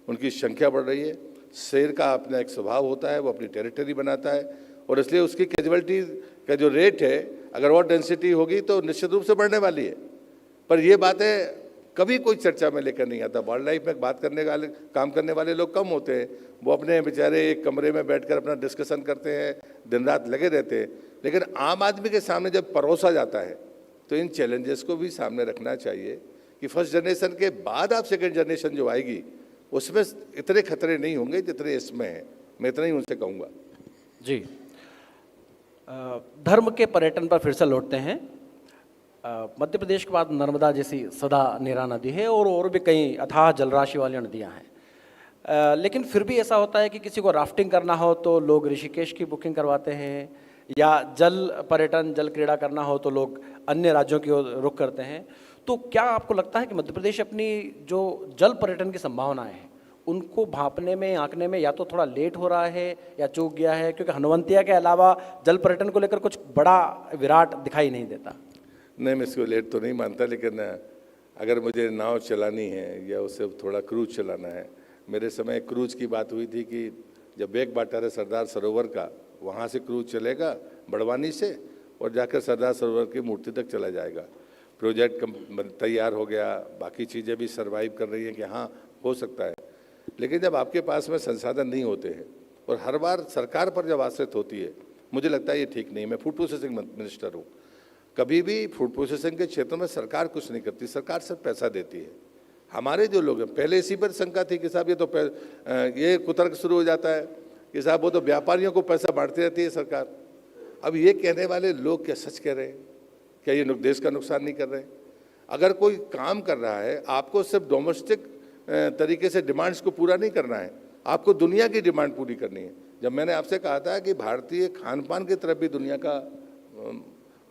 उनकी संख्या बढ़ रही है। शेर का अपना एक स्वभाव होता है, वो अपनी टेरिटरी बनाता है और इसलिए उसकी कैजुअलिटी का जो रेट है, अगर और डेंसिटी होगी तो निश्चित रूप से बढ़ने वाली है। पर ये बातें कभी कोई चर्चा में लेकर नहीं आता। वाइल्ड लाइफ में बात करने वाले, काम करने वाले लोग कम होते हैं। वो अपने बेचारे एक कमरे में बैठकर अपना डिस्कशन करते हैं, दिन रात लगे रहते हैं। लेकिन आम आदमी के सामने जब परोसा जाता है तो इन चैलेंजेस को भी सामने रखना चाहिए कि फर्स्ट जनरेशन के बाद आप सेकेंड जनरेशन जो आएगी उसमें इतने खतरे नहीं होंगे जितने इसमें हैं। मैं इतना ही उनसे कहूँगा। जी, धर्म के पर्यटन पर फिर से लौटते हैं। मध्य प्रदेश के बाद नर्मदा जैसी सदा नीरा नदी है और भी कई अथाह जलराशि वाली नदियाँ हैं, लेकिन फिर भी ऐसा होता है कि किसी को राफ्टिंग करना हो तो लोग ऋषिकेश की बुकिंग करवाते हैं, या जल पर्यटन, जल क्रीड़ा करना हो तो लोग अन्य राज्यों की ओर रुख करते हैं। तो क्या आपको लगता है कि मध्य प्रदेश अपनी जो जल पर्यटन की संभावनाएं हैं उनको भांपने में, आंकने में या तो थोड़ा लेट हो रहा है या चूक गया है? क्योंकि हनुवंतिया के अलावा जल पर्यटन को लेकर कुछ बड़ा विराट दिखाई नहीं देता। नहीं, मैं इसको लेट तो नहीं मानता, लेकिन अगर मुझे नाव चलानी है या उससे थोड़ा क्रूज चलाना है, मेरे समय क्रूज की बात हुई थी कि जब बेक वाटर है सरदार सरोवर का, वहाँ से क्रूज चलेगा बड़वानी से और जाकर सरदार सरोवर की मूर्ति तक चला जाएगा। प्रोजेक्ट तैयार हो गया, बाकी चीज़ें भी सर्वाइव कर रही हैं कि हाँ हो सकता है। लेकिन जब आपके पास में संसाधन नहीं होते हैं और हर बार सरकार पर जब आश्रित होती है, मुझे लगता है ये ठीक नहीं। मैं फूड प्रोसेसिंग मिनिस्टर हूँ। कभी भी फूड प्रोसेसिंग के क्षेत्र में सरकार कुछ नहीं करती, सरकार सिर्फ पैसा देती है। हमारे जो लोग हैं, पहले इसी पर शंका थी कि साहब ये कुतर्क शुरू हो जाता है कि साहब वो तो व्यापारियों को पैसा बांटती रहती है सरकार। अब ये कहने वाले लोग क्या सच कह रहे हैं? क्या ये देश का नुकसान नहीं कर रहे हैं? अगर कोई काम कर रहा है, आपको सिर्फ डोमेस्टिक तरीके से डिमांड्स को पूरा नहीं करना है, आपको दुनिया की डिमांड पूरी करनी है। जब मैंने आपसे कहा था कि भारतीय खान पान की तरफ भी दुनिया का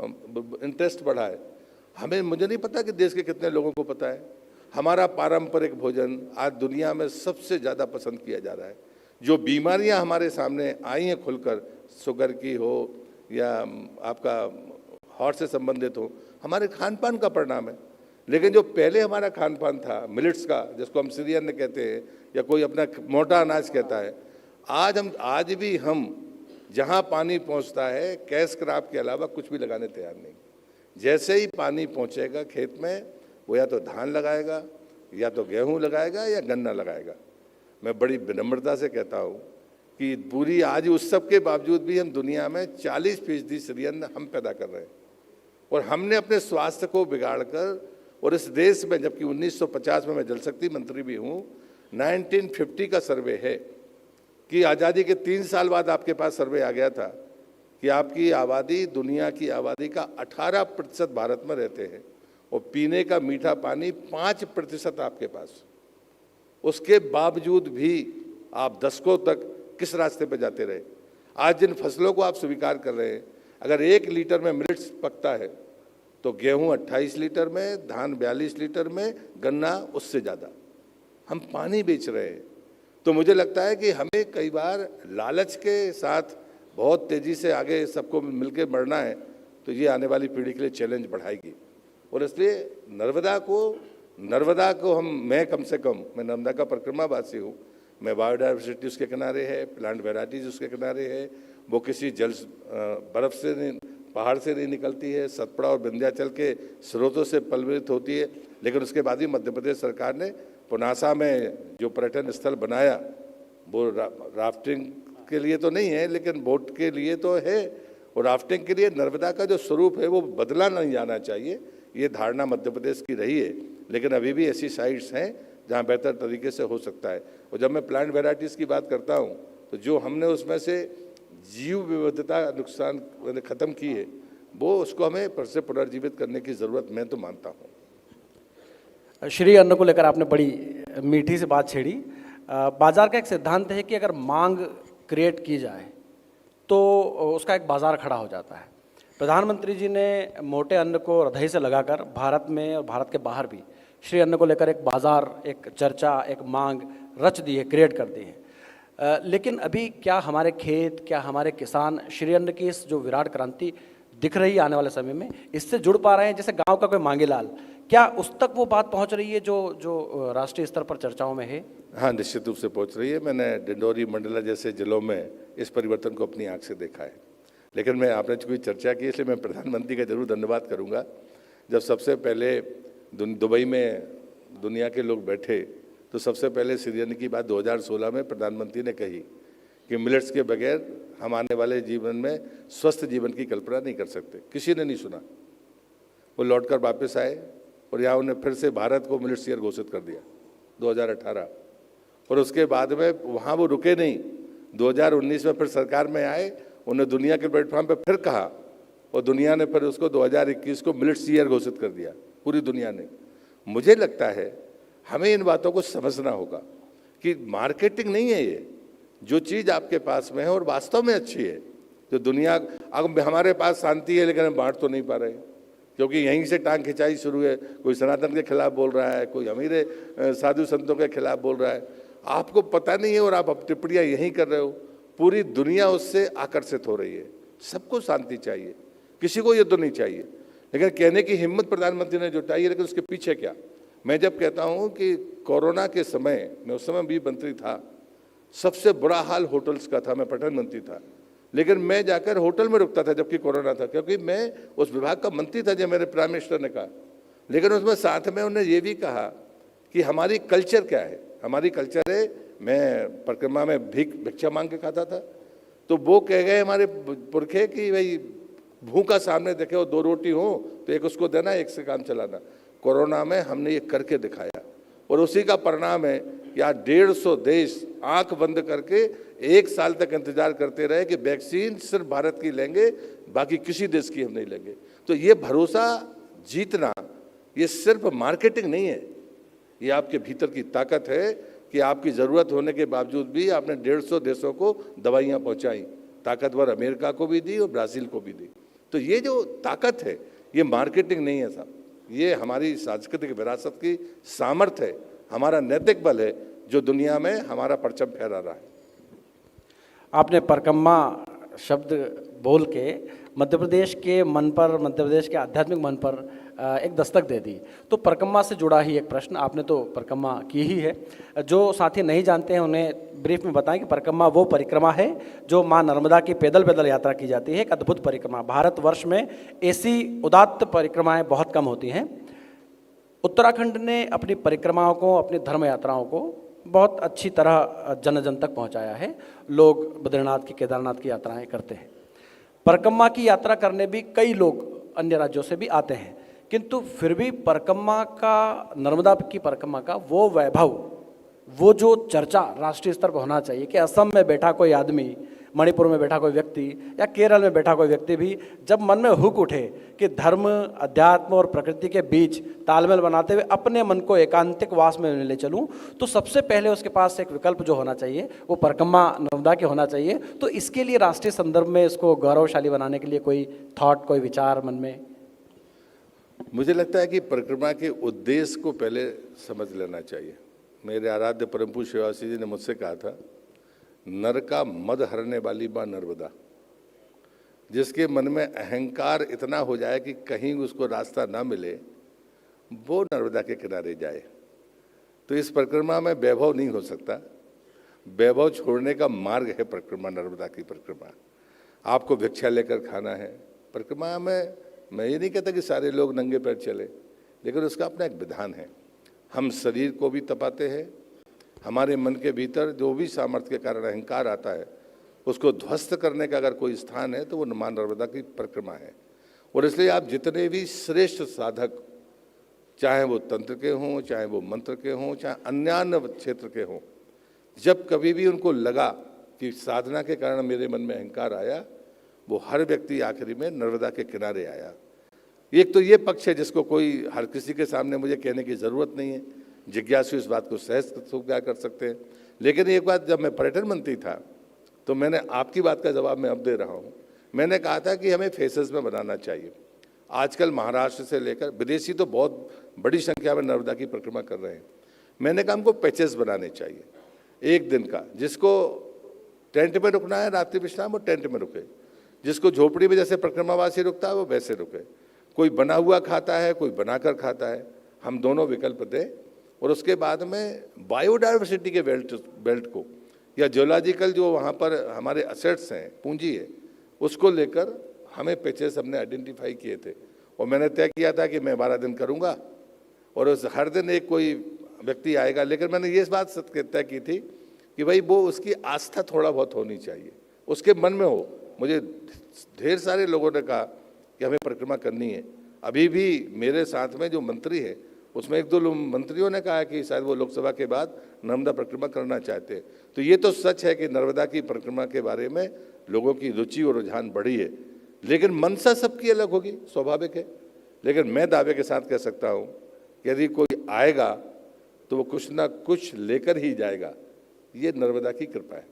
इंटरेस्ट बढ़ा है, मुझे नहीं पता कि देश के कितने लोगों को पता है। हमारा पारंपरिक भोजन आज दुनिया में सबसे ज़्यादा पसंद किया जा रहा है। जो बीमारियां हमारे सामने आई हैं खुलकर, शुगर की हो या आपका हार्ट से संबंधित हो, हमारे खान पान का परिणाम है। लेकिन जो पहले हमारा खान पान था मिलेट्स का, जिसको हम सीरियन कहते हैं या कोई अपना मोटा अनाज कहता है, आज भी हम जहाँ पानी पहुँचता है कैश क्रॉप के अलावा कुछ भी लगाने तैयार नहीं। जैसे ही पानी पहुँचेगा खेत में, वो या तो धान लगाएगा या तो गेहूँ लगाएगा या गन्ना लगाएगा। मैं बड़ी विनम्रता से कहता हूँ कि पूरी आज उस सब के बावजूद भी हम दुनिया में 40% सीरियन हम पैदा कर रहे हैं और हमने अपने स्वास्थ्य को बिगाड़कर, और इस देश में जबकि 1950 में मैं जल शक्ति मंत्री भी हूँ, 1950 का सर्वे है कि आज़ादी के 3 साल बाद आपके पास सर्वे आ गया था कि आपकी आबादी दुनिया की आबादी का 18% भारत में रहते हैं और पीने का मीठा पानी 5% आपके पास। उसके बावजूद भी आप दशकों तक किस रास्ते पर जाते रहे? आज जिन फसलों को आप स्वीकार कर रहे हैं, अगर 1 लीटर में मिलेट्स पकता है तो गेहूं 28 लीटर में, धान 42 लीटर में, गन्ना उससे ज़्यादा। हम पानी बेच रहे हैं। तो मुझे लगता है कि हमें कई बार लालच के साथ बहुत तेज़ी से आगे सबको मिलकर बढ़ना है, तो ये आने वाली पीढ़ी के लिए चैलेंज बढ़ाएगी। और इसलिए नर्मदा को मैं कम से कम, मैं नर्मदा का परिक्रमावासी हूँ, मैं बायोडाइवर्सिटी उसके किनारे है, प्लांट वेराइटीज उसके किनारे है, वो किसी बर्फ़ से नहीं, पहाड़ से नहीं निकलती है, सतपुड़ा और विंध्याचल के स्रोतों से पल्वरित होती है। लेकिन उसके बाद भी मध्य प्रदेश सरकार ने पुनासा में जो पर्यटन स्थल बनाया, वो राफ्टिंग के लिए तो नहीं है लेकिन बोट के लिए तो है। और राफ्टिंग के लिए नर्मदा का जो स्वरूप है वो बदला नहीं जाना चाहिए, ये धारणा मध्य प्रदेश की रही है। लेकिन अभी भी ऐसी साइट्स हैं जहाँ बेहतर तरीके से हो सकता है। और जब मैं प्लांट वेराइटीज़ की बात करता हूँ तो जो हमने उसमें से जीव विविधता नुकसान ख़त्म की है, वो उसको हमें फिर से पुनर्जीवित करने की ज़रूरत मैं तो मानता हूँ। श्री अन्न को लेकर आपने बड़ी मीठी से बात छेड़ी। बाजार का एक सिद्धांत है कि अगर मांग क्रिएट की जाए तो उसका एक बाज़ार खड़ा हो जाता है। प्रधानमंत्री जी ने मोटे अन्न को हृदय से लगाकर भारत में और भारत के बाहर भी श्री अन्न को लेकर एक बाजार, एक चर्चा, एक मांग रच दी है, क्रिएट कर दी है। लेकिन अभी क्या हमारे खेत, क्या हमारे किसान श्री अन्न की इस जो विराट क्रांति दिख रही है आने वाले समय में, इससे जुड़ पा रहे हैं? जैसे गांव का कोई मांगेलाल, क्या उस तक वो बात पहुंच रही है जो जो राष्ट्रीय स्तर पर चर्चाओं में है? हाँ, निश्चित रूप से पहुंच रही है। मैंने डिंडोरी, मंडला जैसे जिलों में इस परिवर्तन को अपनी आंख से देखा है। लेकिन मैं, आपने चूंकि चर्चा की, इसलिए मैं प्रधानमंत्री का जरूर धन्यवाद करूंगा। जब सबसे पहले दुबई में दुनिया के लोग बैठे तो सबसे पहले श्री अन्न की बात 2016 में प्रधानमंत्री ने कही कि मिलेट्स के बगैर हम आने वाले जीवन में स्वस्थ जीवन की कल्पना नहीं कर सकते। किसी ने नहीं सुना। वो लौटकर वापस आए और यहाँ उन्हें फिर से भारत को मिलेट्स ईयर घोषित कर दिया 2018। और उसके बाद में वहाँ वो रुके नहीं, 2019 में फिर सरकार में आए, उन्हें दुनिया के प्लेटफॉर्म पर फिर कहा और दुनिया ने फिर उसको 2021 को मिलेट्स ईयर घोषित कर दिया, पूरी दुनिया ने। मुझे लगता है हमें इन बातों को समझना होगा कि मार्केटिंग नहीं है ये, जो चीज़ आपके पास में है और वास्तव में अच्छी है, जो दुनिया, अब हमारे पास शांति है लेकिन हम बांट तो नहीं पा रहे, क्योंकि यहीं से टांग खिंचाई शुरू है। कोई सनातन के खिलाफ बोल रहा है, कोई अमीर साधु संतों के खिलाफ बोल रहा है, आपको पता नहीं है और आप अब टिप्पणियाँ यहीं कर रहे हो। पूरी दुनिया उससे आकर्षित हो रही है। सबको शांति चाहिए, किसी को ये तो नहीं चाहिए, लेकिन कहने की हिम्मत प्रधानमंत्री ने जुटाई है। लेकिन उसके पीछे क्या? मैं जब कहता हूँ कि कोरोना के समय, मैं उस समय भी मंत्री था, सबसे बुरा हाल होटल्स का था, मैं पर्यटन मंत्री था, लेकिन मैं जाकर होटल में रुकता था जबकि कोरोना था, क्योंकि मैं उस विभाग का मंत्री था जब मेरे प्राइम मिनिस्टर ने कहा। लेकिन उसमें साथ में उन्होंने ये भी कहा कि हमारी कल्चर क्या है। हमारी कल्चर है, मैं परिक्रमा में भिक्षा मांग के खाता था, तो वो कह गए हमारे पुरखे कि भाई भूखा सामने देखे और 2 रोटी हो तो एक उसको देना, एक से काम चलाना। कोरोना में हमने ये करके दिखाया और उसी का परिणाम है कि आज 150 देश आंख बंद करके 1 साल तक इंतजार करते रहे कि वैक्सीन सिर्फ भारत की लेंगे, बाकी किसी देश की हम नहीं लेंगे। तो ये भरोसा जीतना, ये सिर्फ मार्केटिंग नहीं है, ये आपके भीतर की ताकत है कि आपकी ज़रूरत होने के बावजूद भी आपने 150 देशों को दवाइयाँ पहुँचाई, ताकतवर अमेरिका को भी दी और ब्राज़ील को भी दी। तो ये जो ताकत है, ये मार्केटिंग नहीं है साहब, ये हमारी सांस्कृतिक विरासत की सामर्थ्य है, हमारा नैतिक बल है जो दुनिया में हमारा परचम फहरा रहा है। आपने परिक्रमा शब्द बोल के मध्य प्रदेश के मन पर, मध्य प्रदेश के आध्यात्मिक मन पर एक दस्तक दे दी। तो परिक्रमा से जुड़ा ही एक प्रश्न, आपने तो परिक्रमा की ही है, जो साथी नहीं जानते हैं उन्हें ब्रीफ में बताएं कि परिक्रमा वो परिक्रमा है जो माँ नर्मदा की पैदल पैदल यात्रा की जाती है। एक अद्भुत परिक्रमा, भारतवर्ष में ऐसी उदात्त परिक्रमाएं बहुत कम होती हैं। उत्तराखंड ने अपनी परिक्रमाओं को, अपनी धर्म यात्राओं को बहुत अच्छी तरह जन जन तक पहुँचाया है। लोग बद्रीनाथ की, केदारनाथ की यात्राएँ करते हैं। परिक्रमा की यात्रा करने भी कई लोग अन्य राज्यों से भी आते हैं, किंतु फिर भी परिक्रमा का, नर्मदा की परिक्रमा का वो वैभव, वो जो चर्चा राष्ट्रीय स्तर पर होना चाहिए कि असम में बैठा कोई आदमी, मणिपुर में बैठा कोई व्यक्ति या केरल में बैठा कोई व्यक्ति भी जब मन में हुक उठे कि धर्म, अध्यात्म और प्रकृति के बीच तालमेल बनाते हुए अपने मन को एकांतिक वास में ले चलूं, तो सबसे पहले उसके पास एक विकल्प जो होना चाहिए वो परिक्रमा नर्मदा के होना चाहिए। तो इसके लिए राष्ट्रीय संदर्भ में इसको गौरवशाली बनाने के लिए कोई थॉट, कोई विचार मन में? मुझे लगता है कि परिक्रमा के उद्देश्य को पहले समझ लेना चाहिए। मेरे आराध्य परम पूज्य शिवासी जी ने मुझसे कहा था, नर का मद हरने वाली माँ नर्मदा, जिसके मन में अहंकार इतना हो जाए कि कहीं उसको रास्ता ना मिले, वो नर्मदा के किनारे जाए। तो इस परिक्रमा में वैभव नहीं हो सकता, वैभव छोड़ने का मार्ग है परिक्रमा, नर्मदा की परिक्रमा। आपको भिक्षा लेकर खाना है। परिक्रमा में मैं ये नहीं कहता कि सारे लोग नंगे पैर चले, लेकिन उसका अपना एक विधान है। हम शरीर को भी तपाते हैं, हमारे मन के भीतर जो भी सामर्थ्य के कारण अहंकार आता है उसको ध्वस्त करने का अगर कोई स्थान है तो वो माँ नर्मदा की परिक्रमा है। और इसलिए आप जितने भी श्रेष्ठ साधक, चाहे वो तंत्र के हों, चाहे वो मंत्र के हों, चाहे अन्य क्षेत्र के हों, जब कभी भी उनको लगा कि साधना के कारण मेरे मन में अहंकार आया, वो हर व्यक्ति आखिरी में नर्मदा के किनारे आया। एक तो ये पक्ष है जिसको कोई, हर किसी के सामने मुझे कहने की ज़रूरत नहीं है, जिज्ञासु इस बात को सहज स्वीकार कर सकते हैं। लेकिन एक बात, जब मैं पर्यटन मंत्री था तो मैंने आपकी बात का जवाब मैं अब दे रहा हूँ। मैंने कहा था कि हमें फेसेस में बनाना चाहिए। आजकल महाराष्ट्र से लेकर विदेशी तो बहुत बड़ी संख्या में नर्मदा की परिक्रमा कर रहे हैं। मैंने कहा हमको पैचेस बनाने चाहिए एक दिन का, जिसको टेंट में रुकना है रात्रि विश्राम वो टेंट में रुके, जिसको झोपड़ी में जैसे परिक्रमावासी रुकता है वो वैसे रुके, कोई बना हुआ खाता है कोई बनाकर खाता है, हम दोनों विकल्प दें। और उसके बाद में बायोडाइवर्सिटी के बेल्ट को या जियोलॉजिकल जो वहाँ पर हमारे असेट्स हैं, पूंजी है, उसको लेकर हमें पैचेस हमने आइडेंटिफाई किए थे और मैंने तय किया था कि मैं 12 दिन करूँगा और उस हर दिन एक कोई व्यक्ति आएगा। लेकिन मैंने ये बात तय की थी कि भाई वो उसकी आस्था थोड़ा बहुत होनी चाहिए, उसके मन में हो। मुझे ढेर सारे लोगों ने कहा कि हमें परिक्रमा करनी है। अभी भी मेरे साथ में जो मंत्री है उसमें एक दो मंत्रियों ने कहा कि शायद वो लोकसभा के बाद नर्मदा परिक्रमा करना चाहते हैं। तो ये तो सच है कि नर्मदा की परिक्रमा के बारे में लोगों की रुचि और रुझान बढ़ी है, लेकिन मनसा सबकी अलग होगी, स्वाभाविक है। लेकिन मैं दावे के साथ कह सकता हूँ कि यदि कोई आएगा तो वो कुछ ना कुछ लेकर ही जाएगा, ये नर्मदा की कृपा है।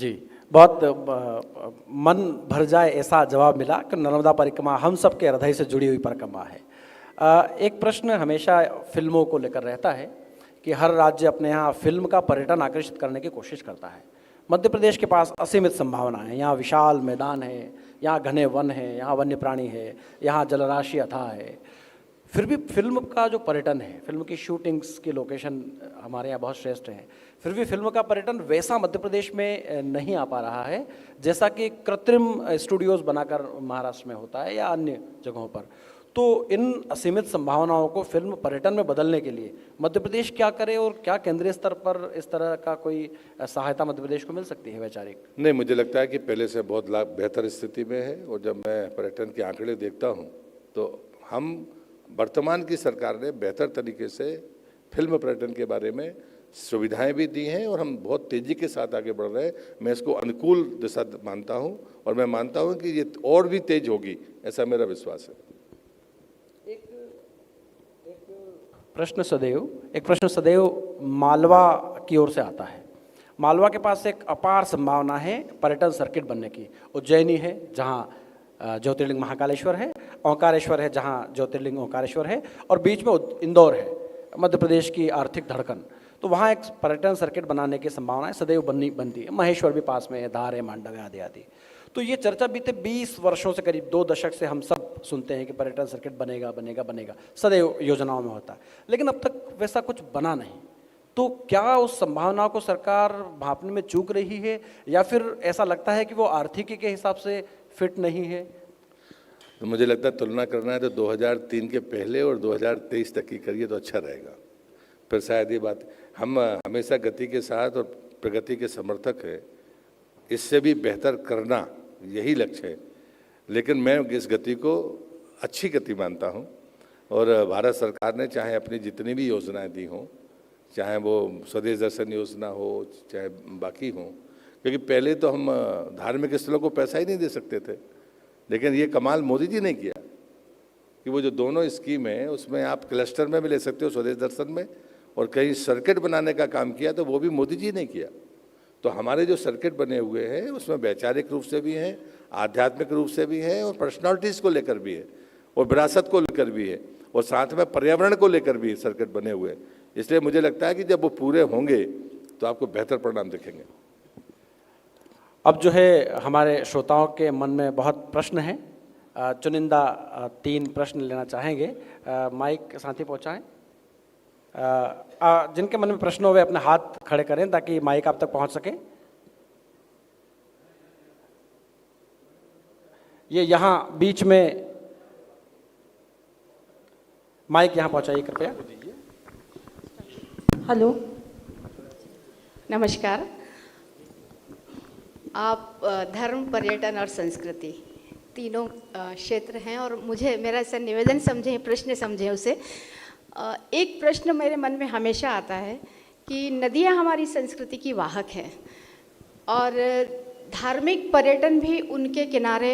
जी, बहुत मन भर जाए ऐसा जवाब मिला कि नर्मदा परिक्रमा हम सबके हृदय से जुड़ी हुई परिक्रमा है। एक प्रश्न हमेशा फिल्मों को लेकर रहता है कि हर राज्य अपने यहाँ फिल्म का पर्यटन आकर्षित करने की कोशिश करता है। मध्य प्रदेश के पास असीमित संभावनाएं हैं, यहाँ विशाल मैदान है, यहाँ घने वन है, यहाँ वन्य प्राणी है, यहाँ जलराशि अथाह है। फिर भी फिल्म का जो पर्यटन है, फिल्म की शूटिंग्स की लोकेशन हमारे यहाँ बहुत श्रेष्ठ हैं, फिर भी फिल्म का पर्यटन वैसा मध्य प्रदेश में नहीं आ पा रहा है जैसा कि कृत्रिम स्टूडियोज़ बनाकर महाराष्ट्र में होता है या अन्य जगहों पर। तो इन असीमित संभावनाओं को फिल्म पर्यटन में बदलने के लिए मध्य प्रदेश क्या करे और क्या केंद्रीय स्तर पर इस तरह का कोई सहायता मध्य प्रदेश को मिल सकती है वैचारिक? नहीं, मुझे लगता है कि पहले से बहुत बेहतर स्थिति में है। और जब मैं पर्यटन के आंकड़े देखता हूँ तो हम वर्तमान की सरकार ने बेहतर तरीके से फिल्म पर्यटन के बारे में सुविधाएं भी दी हैं और हम बहुत तेज़ी के साथ आगे बढ़ रहे हैं। मैं इसको अनुकूल दिशा मानता हूं और मैं मानता हूं कि ये और भी तेज होगी, ऐसा मेरा विश्वास है। एक प्रश्न सदैव मालवा की ओर से आता है। मालवा के पास एक अपार संभावना है पर्यटन सर्किट बनने की। उज्जैनी है जहाँ ज्योतिर्लिंग महाकालेश्वर है, ओंकारेश्वर है जहाँ ज्योतिर्लिंग ओंकारेश्वर है, और बीच में इंदौर है, मध्य प्रदेश की आर्थिक धड़कन। तो वहाँ एक पर्यटन सर्किट बनाने की संभावनाएं सदैव बनती है। महेश्वर भी पास में है, धार है, मांडव है, आदि आदि। तो ये चर्चा बीते 20 वर्षों से, करीब 2 दशक से हम सब सुनते हैं कि पर्यटन सर्किट बनेगा बनेगा बनेगा, सदैव योजनाओं में होता है, लेकिन अब तक वैसा कुछ बना नहीं। तो क्या उस संभावना को सरकार भांपने में चूक रही है या फिर ऐसा लगता है कि वो आर्थिकी के हिसाब से फिट नहीं है? तो मुझे लगता है तुलना करना है तो 2003 के पहले और 2023 तक की करिए तो अच्छा रहेगा। फिर शायद ये बात, हम हमेशा गति के साथ और प्रगति के समर्थक है, इससे भी बेहतर करना यही लक्ष्य है। लेकिन मैं इस गति को अच्छी गति मानता हूँ और भारत सरकार ने चाहे अपनी जितनी भी योजनाएं दी हों, चाहे वो स्वदेश दर्शन योजना हो चाहे बाकी हों, क्योंकि पहले तो हम धार्मिक स्थलों को पैसा ही नहीं दे सकते थे, लेकिन ये कमाल मोदी जी ने किया कि वो जो दोनों स्कीम है उसमें आप क्लस्टर में भी ले सकते हो स्वदेश दर्शन में, और कहीं सर्किट बनाने का काम किया तो वो भी मोदी जी ने किया। तो हमारे जो सर्किट बने हुए हैं उसमें वैचारिक रूप से भी हैं, आध्यात्मिक रूप से भी हैं, और पर्सनालिटीज़ को लेकर भी है, और विरासत को लेकर भी है, और साथ में पर्यावरण को लेकर भी सर्किट बने हुए हैं। इसलिए मुझे लगता है कि जब वो पूरे होंगे तो आपको बेहतर परिणाम दिखेंगे। अब जो है हमारे श्रोताओं के मन में बहुत प्रश्न हैं, चुनिंदा 3 प्रश्न लेना चाहेंगे। माइक साथी पहुंचाएं। जिनके मन में प्रश्न हो वे अपने हाथ खड़े करें ताकि माइक आप तक पहुंच सके। ये यहाँ बीच में माइक यहाँ पहुंचाइए कृपया। हेलो, नमस्कार। आप धर्म, पर्यटन और संस्कृति तीनों क्षेत्र हैं और मुझे मेरा ऐसा निवेदन समझें, प्रश्न समझें उसे। एक प्रश्न मेरे मन में हमेशा आता है कि नदियाँ हमारी संस्कृति की वाहक हैं और धार्मिक पर्यटन भी उनके किनारे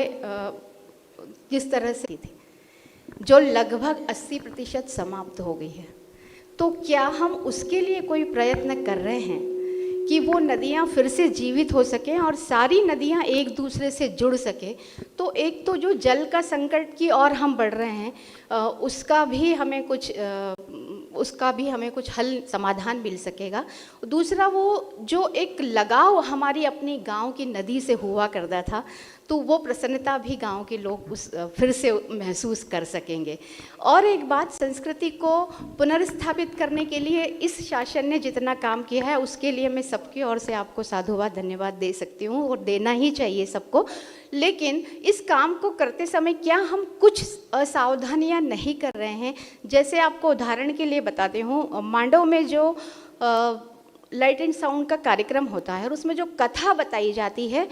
जिस तरह से थी, जो लगभग 80% समाप्त हो गई है। तो क्या हम उसके लिए कोई प्रयत्न कर रहे हैं कि वो नदियाँ फिर से जीवित हो सकें और सारी नदियाँ एक दूसरे से जुड़ सके। तो एक तो जो जल का संकट की ओर हम बढ़ रहे हैं, उसका भी हमें कुछ हल समाधान मिल सकेगा। दूसरा, वो जो एक लगाव हमारी अपनी गांव की नदी से हुआ करता था, तो वो प्रसन्नता भी गांव के लोग फिर से महसूस कर सकेंगे। और एक बात, संस्कृति को पुनर्स्थापित करने के लिए इस शासन ने जितना काम किया है, उसके लिए मैं सबकी ओर से आपको साधुवाद धन्यवाद दे सकती हूँ, और देना ही चाहिए सबको। लेकिन इस काम को करते समय क्या हम कुछ असावधानियां नहीं कर रहे हैं? जैसे आपको उदाहरण के लिए बताती हूँ, मांडव में जो लाइट एंड साउंड का कार्यक्रम होता है और उसमें जो कथा बताई जाती है,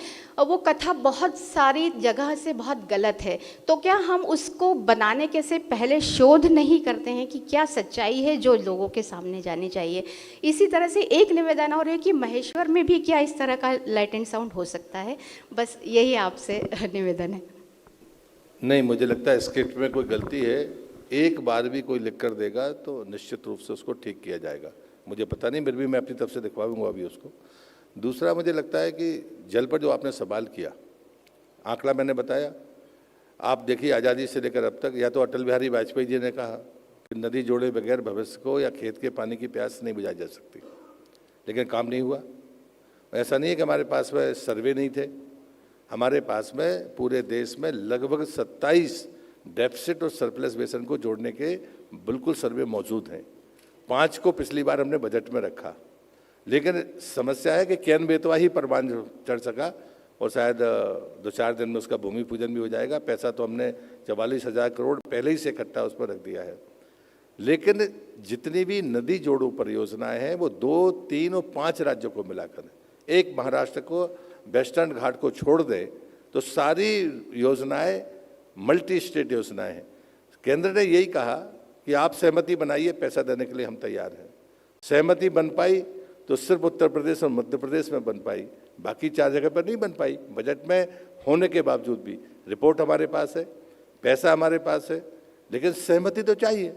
वो कथा बहुत सारी जगह से बहुत गलत है। तो क्या हम उसको बनाने के से पहले शोध नहीं करते हैं कि क्या सच्चाई है जो लोगों के सामने जानी चाहिए? इसी तरह से एक निवेदन और है कि महेश्वर में भी क्या इस तरह का लाइट एंड साउंड हो सकता है? बस यही आपसे निवेदन है। नहीं, मुझे लगता है स्क्रिप्ट में कोई गलती है। एक बार भी कोई लिख कर देगा तो निश्चित रूप से उसको ठीक किया जाएगा। मुझे पता नहीं, फिर भी मैं अपनी तरफ से दिखवाऊंगा अभी उसको। दूसरा, मुझे लगता है कि जल पर जो आपने सवाल किया, आंकड़ा मैंने बताया। आप देखिए, आज़ादी से लेकर अब तक या तो अटल बिहारी वाजपेयी जी ने कहा कि नदी जोड़े बगैर भविष्य को या खेत के पानी की प्यास नहीं बुझाई जा सकती, लेकिन काम नहीं हुआ। ऐसा नहीं है कि हमारे पास में सर्वे नहीं थे, हमारे पास में पूरे देश में लगभग 27 डेफिसिट और सरप्लस बेसन को जोड़ने के बिल्कुल सर्वे मौजूद हैं। 5 को पिछली बार हमने बजट में रखा, लेकिन समस्या है कि कैन बेतवा ही परवान चढ़ सका, और शायद 2-4 दिन में उसका भूमि पूजन भी हो जाएगा। पैसा तो हमने 44,000 करोड़ पहले ही से इकट्ठा उस पर रख दिया है। लेकिन जितनी भी नदी जोड़ों परियोजनाएं हैं वो 2, 3 और 5 राज्यों को मिलाकर है। एक महाराष्ट्र को वेस्टर्न घाट को छोड़ दे तो सारी योजनाएं मल्टी स्टेट योजनाएं हैं। केंद्र ने यही कहा कि आप सहमति बनाइए, पैसा देने के लिए हम तैयार हैं। सहमति बन पाई तो सिर्फ उत्तर प्रदेश और मध्य प्रदेश में बन पाई, बाकी 4 जगह पर नहीं बन पाई। बजट में होने के बावजूद भी रिपोर्ट हमारे पास है, पैसा हमारे पास है, लेकिन सहमति तो चाहिए।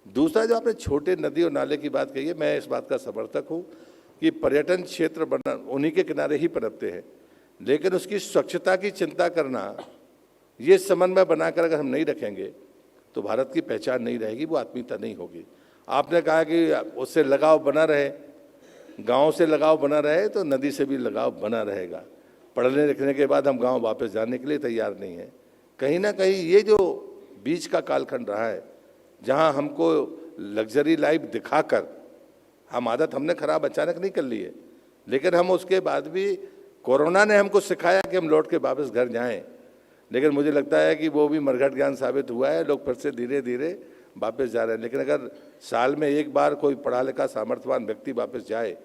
दूसरा, जो आपने छोटे नदी और नाले की बात कही है, मैं इस बात का समर्थक हूँ कि पर्यटन क्षेत्र बना उन्हीं के किनारे ही पनपते हैं, लेकिन उसकी स्वच्छता की चिंता करना, ये समन्वय बनाकर अगर हम नहीं रखेंगे तो भारत की पहचान नहीं रहेगी, वो आत्मीयता नहीं होगी। आपने कहा कि उससे लगाव बना रहे, गांव से लगाव बना रहे तो नदी से भी लगाव बना रहेगा। पढ़ने लिखने के बाद हम गांव वापस जाने के लिए तैयार नहीं हैं। कहीं ना कहीं ये जो बीच का कालखंड रहा है, जहां हमको लग्जरी लाइफ दिखाकर आदत हमने खराब अचानक नहीं कर ली है, लेकिन हम उसके बाद भी कोरोना ने हमको सिखाया कि हम लौट के वापस घर जाएं, लेकिन मुझे लगता है कि वो भी मरघट ज्ञान साबित हुआ है। लोग फिर से धीरे धीरे वापस जा रहे हैं। लेकिन अगर साल में एक बार कोई पढ़ा लिखा सामर्थ्यवान व्यक्ति वापस जाए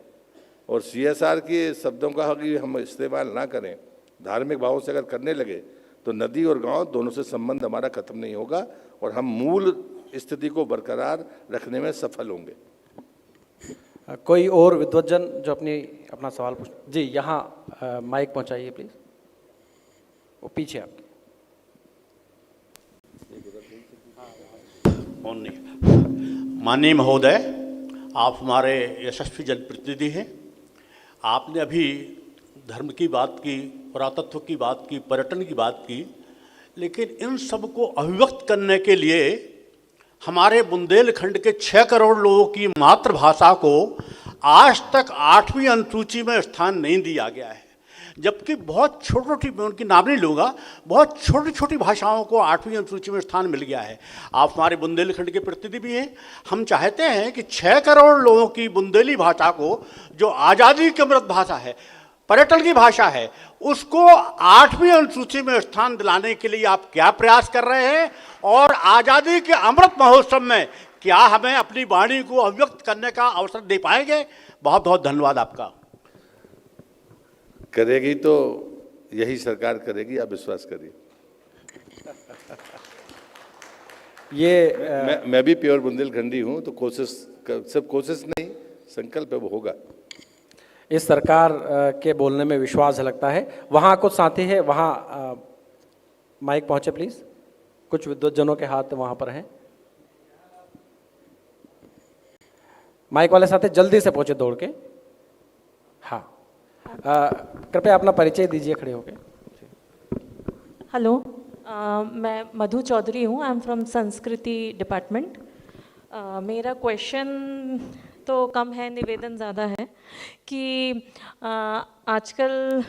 और CSR के शब्दों का अगर हम इस्तेमाल ना करें, धार्मिक भावों से अगर करने लगे, तो नदी और गांव दोनों से संबंध हमारा खत्म नहीं होगा और हम मूल स्थिति को बरकरार रखने में सफल होंगे। कोई और विद्वज्जन जो अपना सवाल पूछ जी, यहाँ माइक पहुँचाइए प्लीज़, वो पीछे आपके। माननीय महोदय, आप हमारे यशस्वी जनप्रतिनिधि हैं। आपने अभी धर्म की बात की, पुरातत्व की बात की, पर्यटन की बात की, लेकिन इन सब को अभिव्यक्त करने के लिए हमारे बुंदेलखंड के 6 करोड़ लोगों की मातृभाषा को आज तक 8वीं अनुसूची में स्थान नहीं दिया गया है, जबकि बहुत छोटी छोटी, मैं उनकी नाम नहीं लूँगा, बहुत छोटी छोटी भाषाओं को 8वीं अनुसूची में स्थान मिल गया है। आप हमारे बुंदेलखंड के प्रतिनिधि भी हैं। हम चाहते हैं कि 6 करोड़ लोगों की बुंदेली भाषा को, जो आज़ादी की अमृत भाषा है, पर्यटन की भाषा है, उसको 8वीं अनुसूची में स्थान दिलाने के लिए आप क्या प्रयास कर रहे हैं? और आज़ादी के अमृत महोत्सव में क्या हमें अपनी वाणी को अभिव्यक्त करने का अवसर दे पाएंगे? बहुत बहुत धन्यवाद आपका। करेगी तो यही सरकार करेगी, आप विश्वास करिए। मैं भी प्योर बुंदेलखंडी हूँ, तो सब कोशिश नहीं, संकल्प है, वो होगा। इस सरकार के बोलने में विश्वास झलकता है। वहाँ कुछ साथी है, वहाँ माइक पहुँचे प्लीज़। कुछ विद्वज्जनों के हाथ वहाँ पर हैं। माइक वाले साथी जल्दी से पहुँचे दौड़ के। हाँ, कृपया अपना परिचय दीजिए खड़े होकर। हेलो, मैं मधु चौधरी हूँ। आई एम फ्रॉम संस्कृति डिपार्टमेंट। मेरा क्वेश्चन तो कम है, निवेदन ज़्यादा है कि आजकल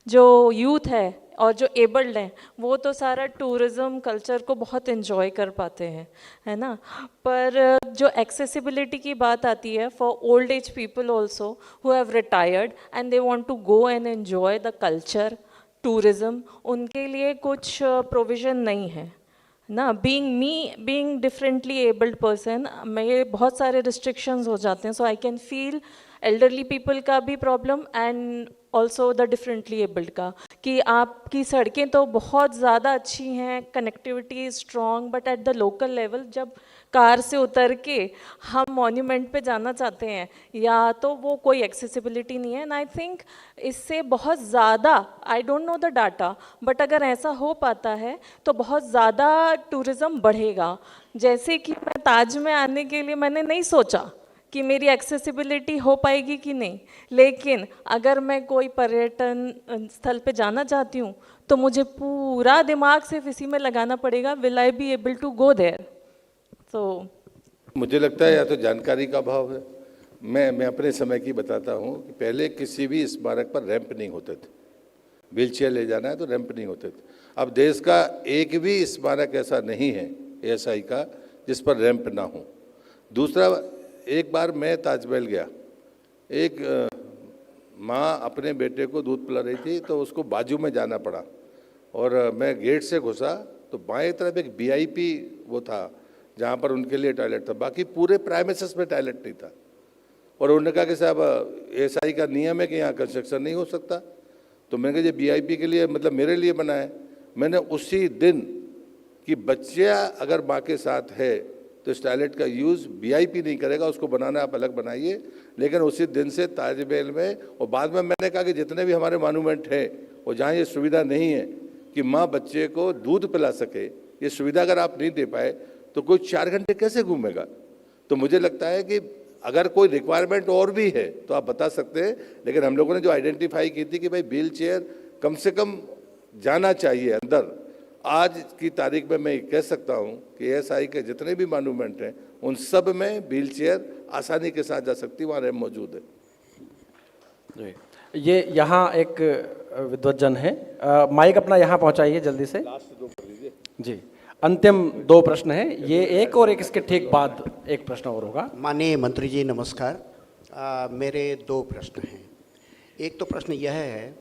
जो यूथ है और जो एबल्ड हैं वो तो सारा टूरिज़्म कल्चर को बहुत इन्जॉय कर पाते हैं, है ना। पर जो एक्सेसिबिलिटी की बात आती है for old age people also who have retired and they want to go and enjoy the culture tourism, उनके लिए कुछ प्रोविज़न नहीं है ना। बीइंग डिफरेंटली एबल्ड पर्सन, मेरे बहुत सारे रिस्ट्रिक्शंस हो जाते हैं। So I can feel elderly people का भी problem and also the differently abled का, कि आपकी सड़कें तो बहुत ज़्यादा अच्छी हैं, connectivity is strong, but at the local level जब कार से उतर के हम मॉन्यूमेंट पे जाना चाहते हैं या तो वो कोई एक्सेसिबिलिटी नहीं है। एंड आई थिंक इससे बहुत ज़्यादा, I don't know the data, but अगर ऐसा हो पाता है तो बहुत ज़्यादा टूरिज़्म बढ़ेगा। जैसे कि मैं ताज में आने के लिए मैंने नहीं सोचा कि मेरी एक्सेसिबिलिटी हो पाएगी कि नहीं, लेकिन अगर मैं कोई पर्यटन स्थल पे जाना चाहती हूँ तो मुझे पूरा दिमाग सिर्फ इसी में लगाना पड़ेगा, will I be able to go there. तो मुझे लगता है या तो जानकारी का अभाव है। मैं अपने समय की बताता हूँ कि पहले किसी भी स्मारक पर रैंप नहीं होते थे। व्हील चेयर ले जाना है तो रैंप नहीं होते थे। अब देश का एक भी स्मारक ऐसा नहीं है एएसआई का जिस पर रैंप ना हो। दूसरा, एक बार मैं ताजमहल गया, एक माँ अपने बेटे को दूध पिला रही थी तो उसको बाजू में जाना पड़ा और मैं गेट से घुसा तो बाएं तरफ एक वीआईपी वो था जहाँ पर उनके लिए टॉयलेट था, बाकी पूरे प्राइमेसेस में टॉयलेट नहीं था। और उन्होंने कहा कि साहब एएसआई का नियम है कि यहाँ कंस्ट्रक्शन नहीं हो सकता। तो मैंने कहा ये वीआईपी के लिए मतलब मेरे लिए बना है। मैंने उसी दिन कि बच्चा अगर माँ के साथ है तो इस टॉयलेट का यूज़ वीआईपी नहीं करेगा, उसको बनाना आप अलग बनाइए। लेकिन उसी दिन से ताजमहल में और बाद में मैंने कहा कि जितने भी हमारे मॉन्यूमेंट हैं और जहाँ ये सुविधा नहीं है कि माँ बच्चे को दूध पिला सके, ये सुविधा अगर आप नहीं दे पाए तो कोई 4 घंटे कैसे घूमेगा। तो मुझे लगता है कि अगर कोई रिक्वायरमेंट और भी है तो आप बता सकते हैं। लेकिन हम लोगों ने जो आइडेंटिफाई की थी कि भाई व्हील चेयर कम से कम जाना चाहिए अंदर। आज की तारीख में मैं कह सकता हूं कि एएसआई के जितने भी मॉन्यूमेंट हैं उन सब में व्हील चेयर आसानी के साथ जा सकती है, वहाँ रैंप मौजूद है। ये यहाँ एक विद्वज्जन है, माइक अपना यहाँ पहुँचाइए जल्दी से। जी, अंतिम 2 प्रश्न हैं, ये एक और एक इसके ठीक बाद एक प्रश्न और होगा। माननीय मंत्री जी नमस्कार। मेरे 2 प्रश्न हैं। एक तो प्रश्न यह है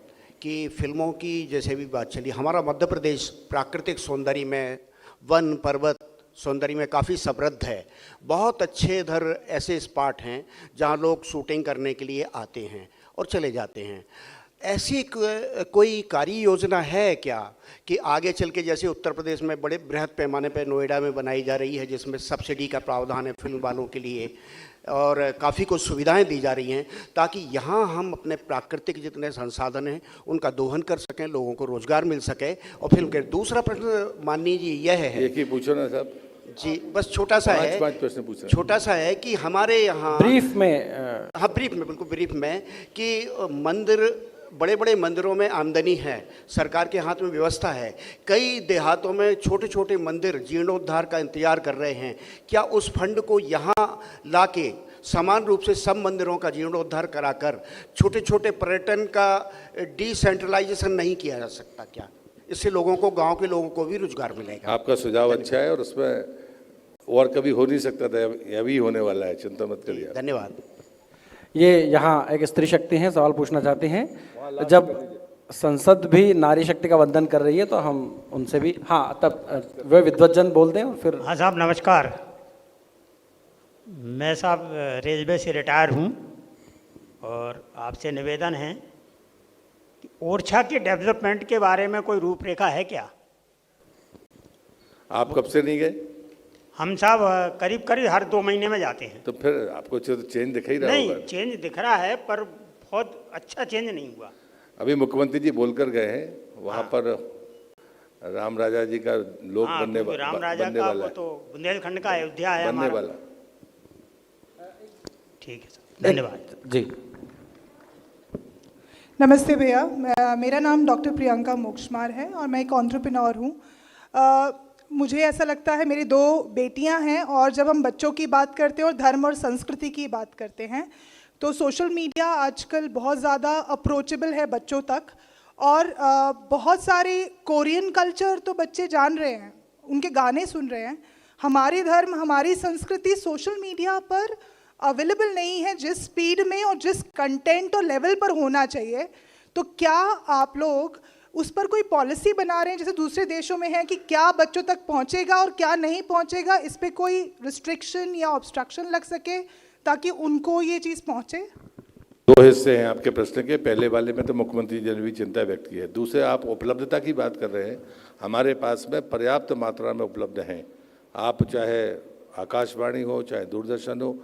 कि फिल्मों की जैसे भी बात चली, हमारा मध्य प्रदेश प्राकृतिक सौंदर्य में, वन पर्वत सौंदर्य में काफ़ी समृद्ध है। बहुत अच्छे इधर ऐसे स्पॉट हैं जहाँ लोग शूटिंग करने के लिए आते हैं और चले जाते हैं। ऐसी कोई कार्य योजना है क्या कि आगे चल के, जैसे उत्तर प्रदेश में बड़े बृहद पैमाने पर नोएडा में बनाई जा रही है जिसमें सब्सिडी का प्रावधान है फिल्म वालों के लिए और काफ़ी कुछ सुविधाएं दी जा रही हैं, ताकि यहाँ हम अपने प्राकृतिक जितने संसाधन हैं उनका दोहन कर सकें, लोगों को रोजगार मिल सके। और फिल्म के दूसरा प्रश्न माननीय जी यह है, एक ही पूछो ना साहब जी बस छोटा सा है, 5 प्रश्न पूछ रहे छोटा सा है कि हमारे यहाँ ब्रीफ में हाँ ब्रीफ में, बिल्कुल ब्रीफ में, कि मंदिर, बड़े बड़े मंदिरों में आमदनी है, सरकार के हाथ में व्यवस्था है, कई देहातों में छोटे छोटे मंदिर जीर्णोद्धार का इंतजार कर रहे हैं। क्या उस फंड को यहाँ लाके समान रूप से सब मंदिरों का जीर्णोद्धार कराकर छोटे छोटे पर्यटन का डिसेंट्रलाइजेशन नहीं किया जा सकता क्या? इससे लोगों को, गांव के लोगों को भी रोजगार मिलेगा। आपका सुझाव अच्छा है और उसमें और कभी हो नहीं सकता था, अभी होने वाला है, चिंता मत करिए। धन्यवाद। ये यहाँ एक स्त्री शक्ति हैं, सवाल पूछना चाहते हैं। जब संसद भी नारी शक्ति का वंदन कर रही है तो हम उनसे भी, हाँ तब वे विद्वज्जन बोल दें और फिर। हाँ साहब नमस्कार। मैं साहब रेलवे से रिटायर हूँ और आपसे निवेदन है कि ओरछा के डेवलपमेंट के बारे में कोई रूपरेखा है क्या? आप कब से नहीं गए? हम साहब करीब करीब हर 2 महीने में जाते हैं। तो फिर आपको चेंज दिख ही रहा होगा। नहीं, चेंज दिख रहा है पर बहुत अच्छा चेंज नहीं हुआ। अभी मुख्यमंत्री जी बोलकर गए हैं वहाँ पर राम राजा जी का लोक बनने वाला, राम राजा का वो तो बुंदेलखंड का अयोध्या है बनने वाला। ठीक है सर, धन्यवाद जी। नमस्ते भैया, मेरा नाम डॉक्टर प्रियंका मोक्षमार है और मैं एक एंटरप्रेन्योर हूँ। मुझे ऐसा लगता है, मेरी 2 बेटियां हैं और जब हम बच्चों की बात करते हैं और धर्म और संस्कृति की बात करते हैं तो सोशल मीडिया आजकल बहुत ज़्यादा अप्रोचेबल है बच्चों तक। और बहुत सारे कोरियन कल्चर तो बच्चे जान रहे हैं, उनके गाने सुन रहे हैं। हमारे धर्म, हमारी संस्कृति सोशल मीडिया पर अवेलेबल नहीं है जिस स्पीड में और जिस कंटेंट और लेवल पर होना चाहिए। तो क्या आप लोग उस पर कोई पॉलिसी बना रहे हैं जैसे दूसरे देशों में है कि क्या बच्चों तक पहुंचेगा और क्या नहीं पहुंचेगा, इस पे कोई रिस्ट्रिक्शन या ऑब्स्ट्रक्शन लग सके ताकि उनको ये चीज़ पहुंचे? 2 हिस्से हैं आपके प्रश्न के। पहले वाले में तो मुख्यमंत्री जी ने भी चिंता व्यक्त की है। दूसरे, आप उपलब्धता की बात कर रहे हैं। हमारे पास में पर्याप्त मात्रा में उपलब्ध हैं। आप चाहे आकाशवाणी हो, चाहे दूरदर्शन हो,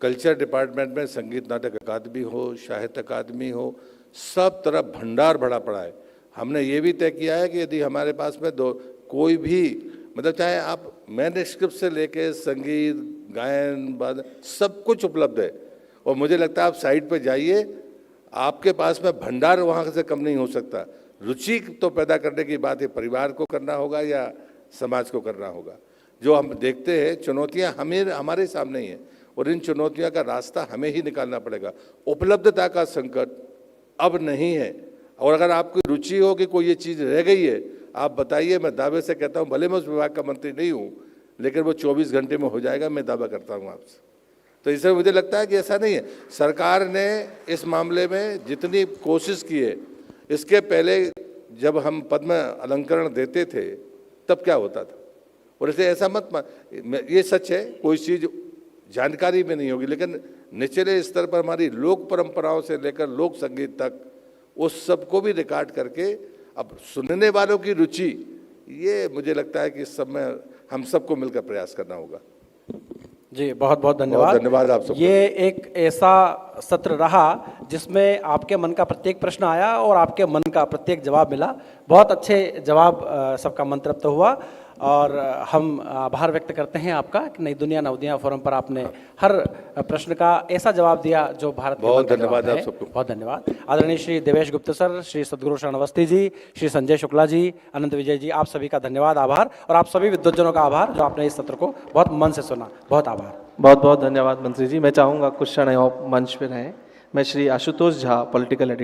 कल्चर डिपार्टमेंट में संगीत नाटक अकादमी हो, साहित्य अकादमी हो, सब तरफ भंडार भरा पड़ा है। हमने ये भी तय किया है कि यदि हमारे पास में कोई भी, मतलब चाहे आप मैन्युस्क्रिप्ट से लेके संगीत, गायन, वादन, सब कुछ उपलब्ध है। और मुझे लगता है आप साइट पे जाइए, आपके पास में भंडार वहाँ से कम नहीं हो सकता। रुचि तो पैदा करने की बात है, परिवार को करना होगा या समाज को करना होगा। जो हम देखते हैं चुनौतियाँ हमारे सामने ही हैं और इन चुनौतियों का रास्ता हमें ही निकालना पड़ेगा। उपलब्धता का संकट अब नहीं है। और अगर आपकी रुचि हो कि कोई ये चीज़ रह गई है, आप बताइए। मैं दावे से कहता हूँ, भले मैं उस विभाग का मंत्री नहीं हूँ, लेकिन वो 24 घंटे में हो जाएगा, मैं दावा करता हूँ आपसे। तो इससे मुझे लगता है कि ऐसा नहीं है। सरकार ने इस मामले में जितनी कोशिश की है, इसके पहले जब हम पद्म अलंकरण देते थे तब क्या होता था। और इसे ऐसा ये सच है, कोई चीज़ जानकारी में नहीं होगी, लेकिन निचले स्तर पर हमारी लोक परंपराओं से लेकर लोक संगीत तक उस सब को भी रिकॉर्ड करके अब सुनने वालों की रुचि, ये मुझे लगता है कि इस सब में हम सबको मिलकर प्रयास करना होगा। जी, बहुत बहुत धन्यवाद। बहुत धन्यवाद आप सबको। ये एक ऐसा सत्र रहा जिसमें आपके मन का प्रत्येक प्रश्न आया और आपके मन का प्रत्येक जवाब मिला। बहुत अच्छे जवाब सबका मंतव्य हुआ और हम आभार व्यक्त करते हैं आपका कि नई दुनिया नवदिया फोरम पर आपने हर प्रश्न का ऐसा जवाब दिया जो भारत के बहुत मन का धन्यवाद जवाब आप है। सबको। बहुत धन्यवाद। आदरणीय श्री देवेश गुप्ता सर, श्री सदगुरु शरण अवस्थी जी, श्री संजय शुक्ला जी, अनंत विजय जी, आप सभी का धन्यवाद, आभार। और आप सभी विद्वज्जनों का आभार जो आपने इस सत्र को बहुत मन से सुना। बहुत आभार। बहुत बहुत धन्यवाद मंत्री जी। मैं चाहूँगा कुछ क्षण आप मंच पर रहें। मैं श्री आशुतोष झा, पॉलिटिकल एडिटर।